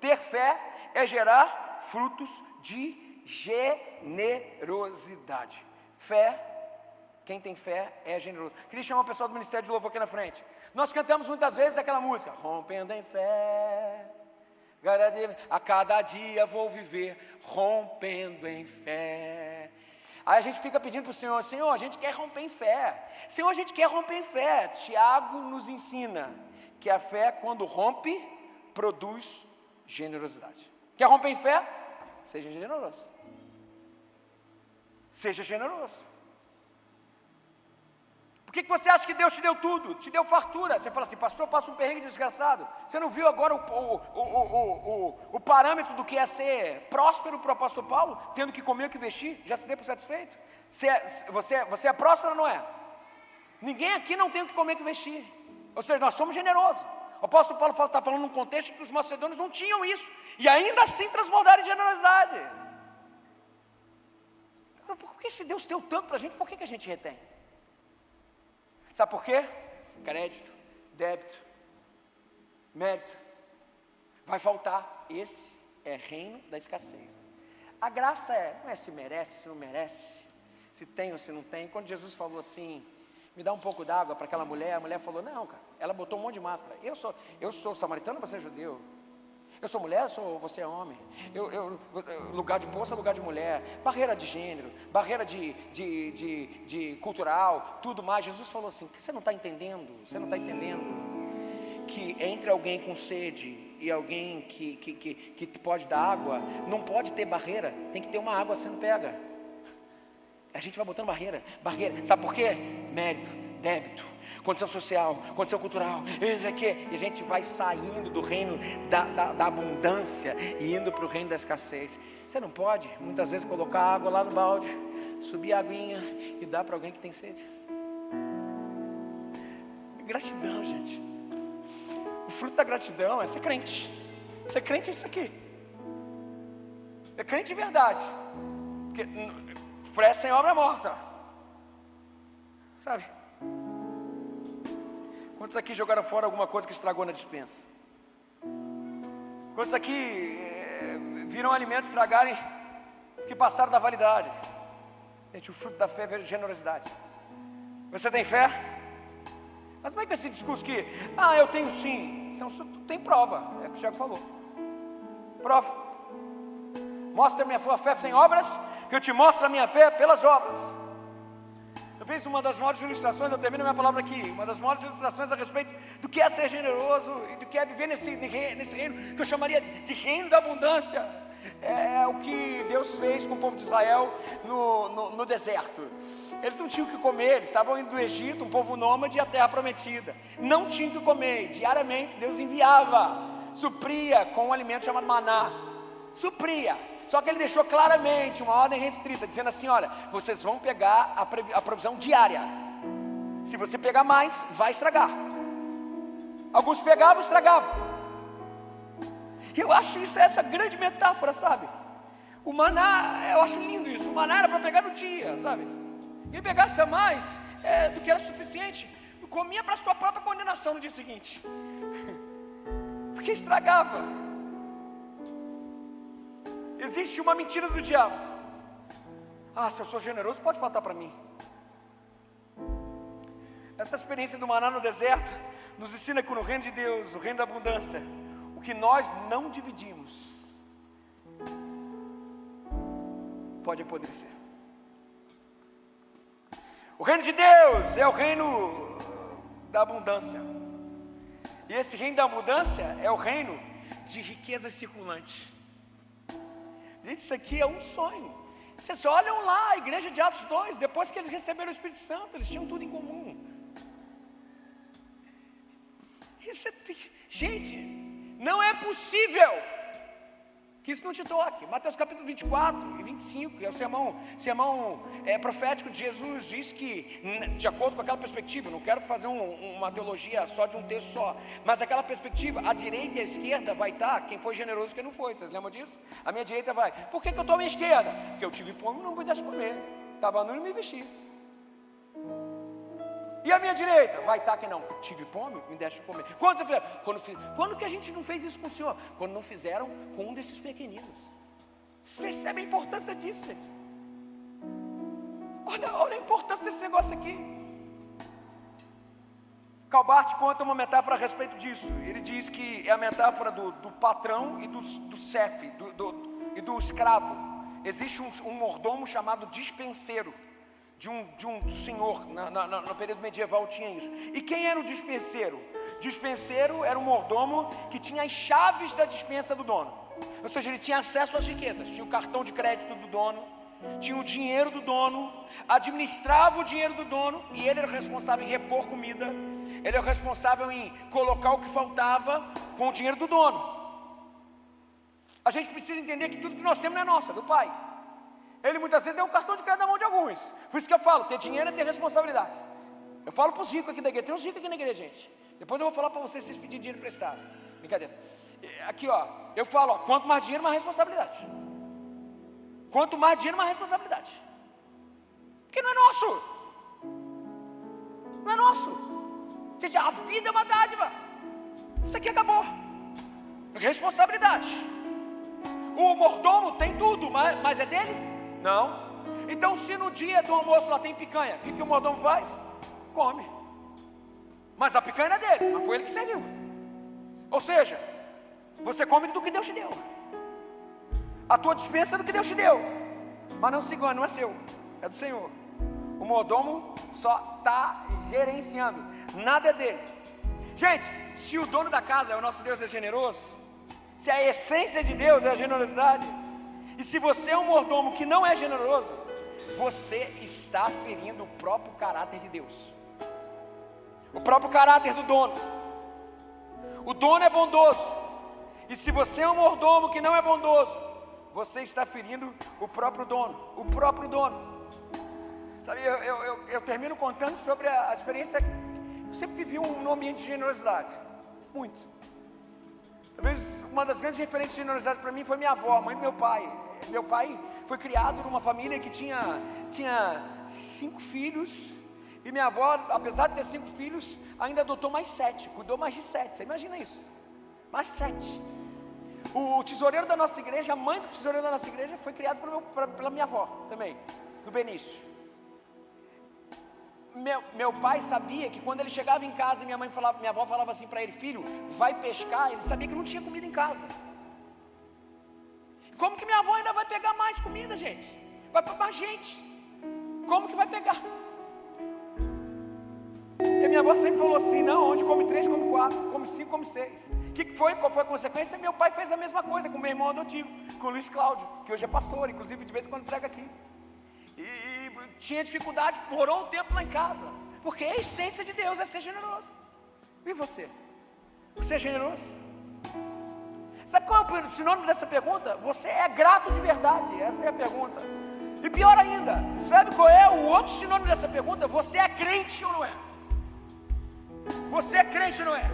Ter fé é gerar frutos de generosidade. Fé, quem tem fé é generoso. Queria chamar o pessoal do Ministério de Louvor aqui na frente. Nós cantamos muitas vezes aquela música: rompendo em fé, a cada dia vou viver rompendo em fé. Aí a gente fica pedindo para o Senhor: Senhor, a gente quer romper em fé. Senhor, a gente quer romper em fé. Tiago nos ensina que a fé, quando rompe, produz generosidade. Quer romper em fé? Seja generoso. Seja generoso. Por que você acha que Deus te deu tudo? Te deu fartura. Você fala assim: pastor, passa um perrengue desgraçado. Você não viu agora o parâmetro do que é ser próspero para o apóstolo Paulo? Tendo que comer o que vestir? Já se deu por satisfeito? Você é próspero ou não é? Ninguém aqui não tem o que comer e o que vestir. Ou seja, nós somos generosos. O apóstolo Paulo está falando num contexto que os macedônios não tinham isso, e ainda assim transbordaram em generosidade. Então, por que se Deus deu tanto para a gente, por que a gente retém? Sabe por quê? Crédito, débito, mérito. vai faltar. Esse é reino da escassez. A graça não é se merece, se não merece, se tem ou se não tem. Quando Jesus falou assim, me dá um pouco d'água para aquela mulher, a mulher falou, não, cara, ela botou um monte de máscara, eu sou samaritano, você é judeu, eu sou mulher, você é homem, lugar de poça, lugar de mulher, barreira de gênero, barreira de cultural, tudo mais. Jesus falou assim, você não está entendendo, que entre alguém com sede e alguém que pode dar água, não pode ter barreira, tem que ter uma água sendo pega. A gente vai botando barreira, sabe por quê? Mérito, débito, condição social, condição cultural, isso aqui, e a gente vai saindo do reino da abundância e indo para o reino da escassez. Você não pode, muitas vezes, colocar água lá no balde, subir a aguinha e dar para alguém que tem sede. Gratidão, gente. O fruto da gratidão é ser crente. Ser crente é isso aqui. É crente de verdade. Porque fé sem obra é morta. Sabe? Quantos aqui jogaram fora alguma coisa que estragou na despensa? Quantos aqui viram alimentos estragarem porque passaram da validade? Gente, o fruto da fé é generosidade. Você tem fé? Mas como é que esse discurso que, eu tenho sim, tem prova, é o que o Tiago falou. Prova. Mostra a minha fé sem obras, que eu te mostro a minha fé pelas obras. Eu fiz uma das maiores ilustrações, eu termino a minha palavra aqui, uma das maiores ilustrações a respeito do que é ser generoso e do que é viver nesse reino, que eu chamaria de reino da abundância. É o que Deus fez com o povo de Israel no deserto. Eles não tinham o que comer, eles estavam indo do Egito, um povo nômade, à terra prometida. Não tinham o que comer, diariamente Deus enviava, supria com um alimento chamado maná. Supria, só que ele deixou claramente uma ordem restrita, dizendo assim, olha, vocês vão pegar a provisão diária. Se você pegar mais, vai estragar. Alguns pegavam e estragavam. Eu acho isso essa grande metáfora, sabe? O maná, eu acho lindo isso. O maná era para pegar no dia, sabe? E pegasse a mais do que era suficiente, comia para sua própria condenação no dia seguinte. Porque estragava. Existe uma mentira do diabo. Se eu sou generoso, pode faltar para mim. Essa experiência do maná no deserto nos ensina que no reino de Deus, o reino da abundância, o que nós não dividimos pode apodrecer. O reino de Deus é o reino da abundância. E esse reino da abundância é o reino de riquezas circulantes. Gente, isso aqui é um sonho. Vocês olham lá, a igreja de Atos 2, depois que eles receberam o Espírito Santo, eles tinham tudo em comum. Gente, não é possível que isso não te toque. Mateus capítulo 24 e 25, é o sermão profético de Jesus, diz que, de acordo com aquela perspectiva, não quero fazer uma teologia só de um texto só, mas aquela perspectiva, a direita e a esquerda vai estar quem foi generoso e quem não foi. Vocês lembram disso? A minha direita vai, por que eu estou à minha esquerda? Porque eu tive fome e não pudesse comer, estava nu e não me vestisse. E a minha direita vai estar que não, tive fome, me deixe comer. Quando você fizer? Quando que a gente não fez isso com o Senhor? Quando não fizeram com um desses pequeninos. Vocês percebem a importância disso, gente? Olha a importância desse negócio aqui. Karl Barth conta uma metáfora a respeito disso. Ele diz que é a metáfora do patrão e do chefe, e do escravo. Existe um mordomo chamado dispenseiro. De um senhor, no período medieval tinha isso. E quem era o dispenseiro? Dispenseiro era um mordomo que tinha as chaves da dispensa do dono. Ou seja, ele tinha acesso às riquezas. Tinha o cartão de crédito do dono, tinha o dinheiro do dono, administrava o dinheiro do dono, e ele era o responsável em repor comida. Ele é o responsável em colocar o que faltava com o dinheiro do dono. A gente precisa entender que tudo que nós temos não é nosso, é do Pai. Ele muitas vezes deu um cartão de crédito na mão de alguns. Por isso que eu falo, ter dinheiro é ter responsabilidade. Eu falo para os ricos aqui da igreja, tem uns ricos aqui na igreja, gente. Depois eu vou falar para vocês se vocês pedirem dinheiro emprestado. Brincadeira. Aqui, eu falo, quanto mais dinheiro, mais responsabilidade. Quanto mais dinheiro, mais responsabilidade. Porque não é nosso. Não é nosso. Gente, a vida é uma dádiva. Isso aqui acabou. responsabilidade. O mordomo tem tudo, mas é dele? Não. Então se no dia do almoço lá tem picanha, o que o mordomo faz? Come. Mas a picanha é dele, mas foi ele que serviu. Ou seja, você come do que Deus te deu. A tua dispensa é do que Deus te deu. Mas não se engane, não é seu, é do Senhor. O mordomo só está gerenciando, nada é dele. Gente, se o dono da casa, o nosso Deus, é generoso, se a essência de Deus é a generosidade, e se você é um mordomo que não é generoso, você está ferindo o próprio caráter de Deus, o próprio caráter do dono. O dono é bondoso, e se você é um mordomo que não é bondoso, você está ferindo o próprio dono, o próprio dono. Sabe, eu termino contando sobre a experiência. Eu sempre vivi num ambiente de generosidade, muito. Talvez uma das grandes referências de generosidade para mim foi minha avó, mãe do meu pai. Meu pai foi criado numa família que tinha 5 filhos, e minha avó, apesar de ter 5 filhos, ainda adotou mais 7, cuidou mais de 7, você imagina isso? Mais 7. O tesoureiro da nossa igreja, a mãe do tesoureiro da nossa igreja, foi criado pela minha avó também, do Benício. Meu pai sabia que quando ele chegava em casa, minha avó falava assim para ele: filho, vai pescar. Ele sabia que não tinha comida em casa. Como que minha avó ainda vai pegar mais comida, gente? Vai para mais gente. Como que vai pegar? E minha avó sempre falou assim: não, onde come 3, come 4, come 5, come 6. Qual foi a consequência? Meu pai fez a mesma coisa com meu irmão adotivo, com o Luiz Cláudio, que hoje é pastor, inclusive de vez em quando prega aqui. E tinha dificuldade, morou um tempo lá em casa, porque a essência de Deus é ser generoso. E você? Você é generoso? Sabe qual é o sinônimo dessa pergunta? Você é grato de verdade, essa é a pergunta. E pior ainda, sabe qual é o outro sinônimo dessa pergunta? Você é crente ou não é? Você é crente ou não é?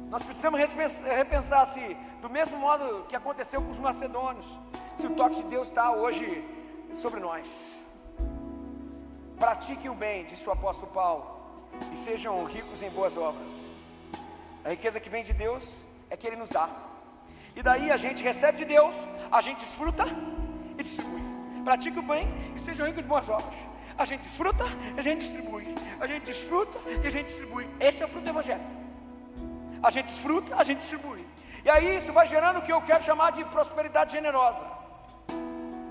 Nós precisamos repensar se, do mesmo modo que aconteceu com os macedônios, se o toque de Deus está hoje sobre nós. Pratiquem o bem, disse o apóstolo Paulo, e sejam ricos em boas obras. A riqueza que vem de Deus é que Ele nos dá, e daí a gente recebe de Deus, a gente desfruta e distribui. Pratique o bem e sejam ricos de boas obras. A gente desfruta e a gente distribui. A gente desfruta e a gente distribui. Esse é o fruto do Evangelho. A gente desfruta, a gente distribui. E aí isso vai gerando o que eu quero chamar de prosperidade generosa.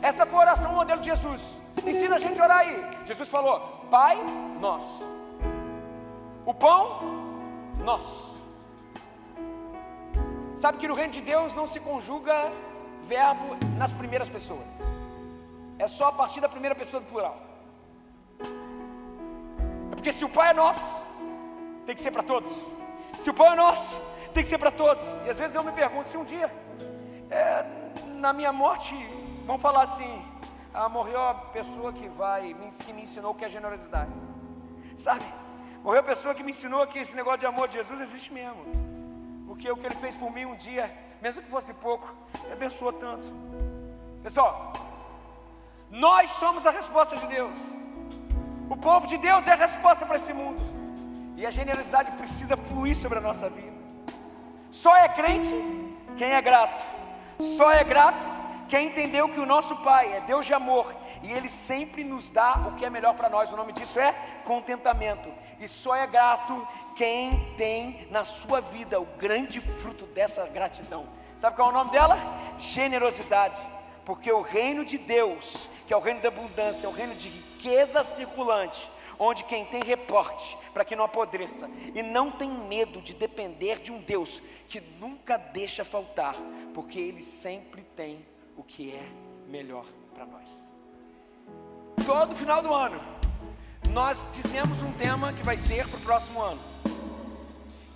Essa foi a oração modelo de Jesus. Ensina a gente a orar aí. Jesus falou: Pai nosso, o pão nosso. Sabe que no reino de Deus não se conjuga verbo nas primeiras pessoas, é só a partir da primeira pessoa do plural. É porque se o Pai é nosso, tem que ser para todos. Se o Pai é nosso, tem que ser para todos. E às vezes eu me pergunto, se um dia na minha morte, vamos falar assim, morreu a pessoa que me ensinou o que é generosidade, sabe? Morreu a pessoa que me ensinou que esse negócio de amor de Jesus existe mesmo, porque o que Ele fez por mim um dia, mesmo que fosse pouco, me abençoou tanto. Pessoal, nós somos a resposta de Deus. O povo de Deus é a resposta para esse mundo, e a generosidade precisa fluir sobre a nossa vida. Só é crente quem é grato. Só é grato quem entendeu que o nosso Pai é Deus de amor, e Ele sempre nos dá o que é melhor para nós. O nome disso é contentamento. E só é grato quem tem na sua vida o grande fruto dessa gratidão. Sabe qual é o nome dela? Generosidade. Porque o reino de Deus, que é o reino da abundância, é o reino de riqueza circulante, onde quem tem reporte para que não apodreça, e não tem medo de depender de um Deus que nunca deixa faltar, porque Ele sempre tem o que é melhor para nós. Todo final do ano nós dizemos um tema que vai ser para o próximo ano,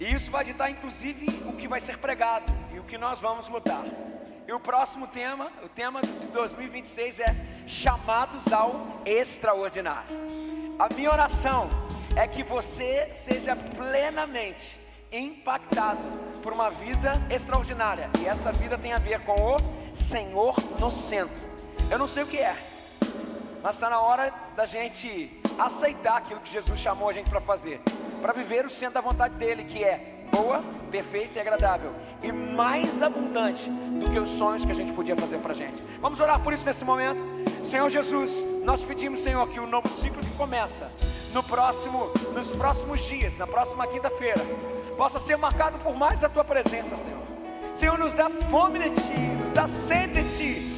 e isso vai ditar inclusive o que vai ser pregado e o que nós vamos lutar. E o próximo tema, o tema de 2026 é chamados ao extraordinário. A minha oração é que você seja plenamente impactado por uma vida extraordinária, e essa vida tem a ver com o Senhor no centro. Eu não sei o que é, mas está na hora da gente aceitar aquilo que Jesus chamou a gente para fazer, para viver o centro da vontade dEle, que é boa, perfeita e agradável, e mais abundante do que os sonhos que a gente podia fazer para a gente. Vamos orar por isso nesse momento. Senhor Jesus, nós pedimos, Senhor, que o novo ciclo que começa nos próximos dias, na próxima quinta-feira, possa ser marcado por mais da Tua presença, Senhor. Senhor, nos dá fome de Ti, nos dá sede de Ti.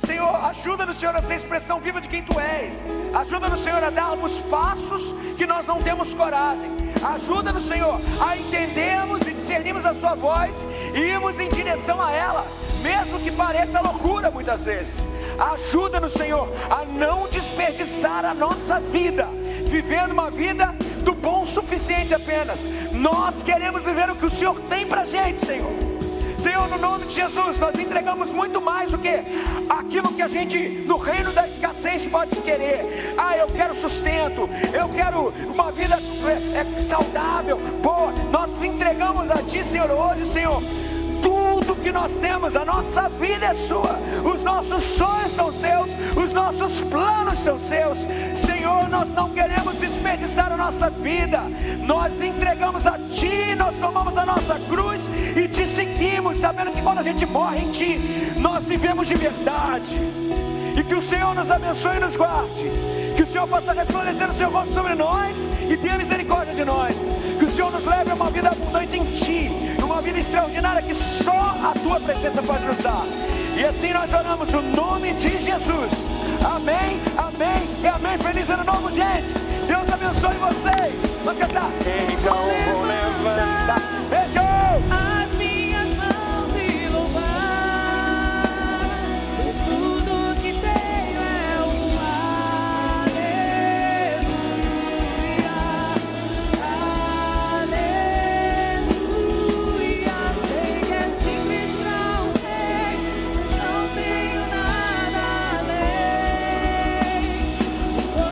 Senhor, ajuda-nos, Senhor, a ser expressão viva de quem Tu és. Ajuda-nos, Senhor, a darmos passos que nós não temos coragem. Ajuda-nos, Senhor, a entendermos e discernirmos a Sua voz e irmos em direção a ela, mesmo que pareça loucura muitas vezes. Ajuda-nos, Senhor, a não desperdiçar a nossa vida, vivendo uma vida do bom o suficiente apenas. Nós queremos viver o que o Senhor tem pra gente, Senhor. Senhor, no nome de Jesus, nós entregamos muito mais do que aquilo que a gente no reino da escassez pode querer. Eu quero sustento, eu quero uma vida saudável, boa. Nós entregamos a Ti, Senhor, hoje, Senhor, tudo que nós temos. A nossa vida é Sua, os nossos sonhos são Seus, os nossos planos são Seus. Senhor, nós não queremos desperdiçar a nossa vida. Nós entregamos a Ti, nós tomamos a nossa cruz e Te seguimos, sabendo que quando a gente morre em Ti, nós vivemos de verdade. E que o Senhor nos abençoe e nos guarde, que o Senhor possa resplandecer o Seu rosto sobre nós e tenha misericórdia de nós, que o Senhor nos leve a uma vida abundante em Ti, uma vida extraordinária que só a Tua presença pode nos dar. E assim nós oramos no nome de Jesus. Amém, amém e amém. Feliz ano novo, gente. Deus abençoe vocês. Vamos cantar.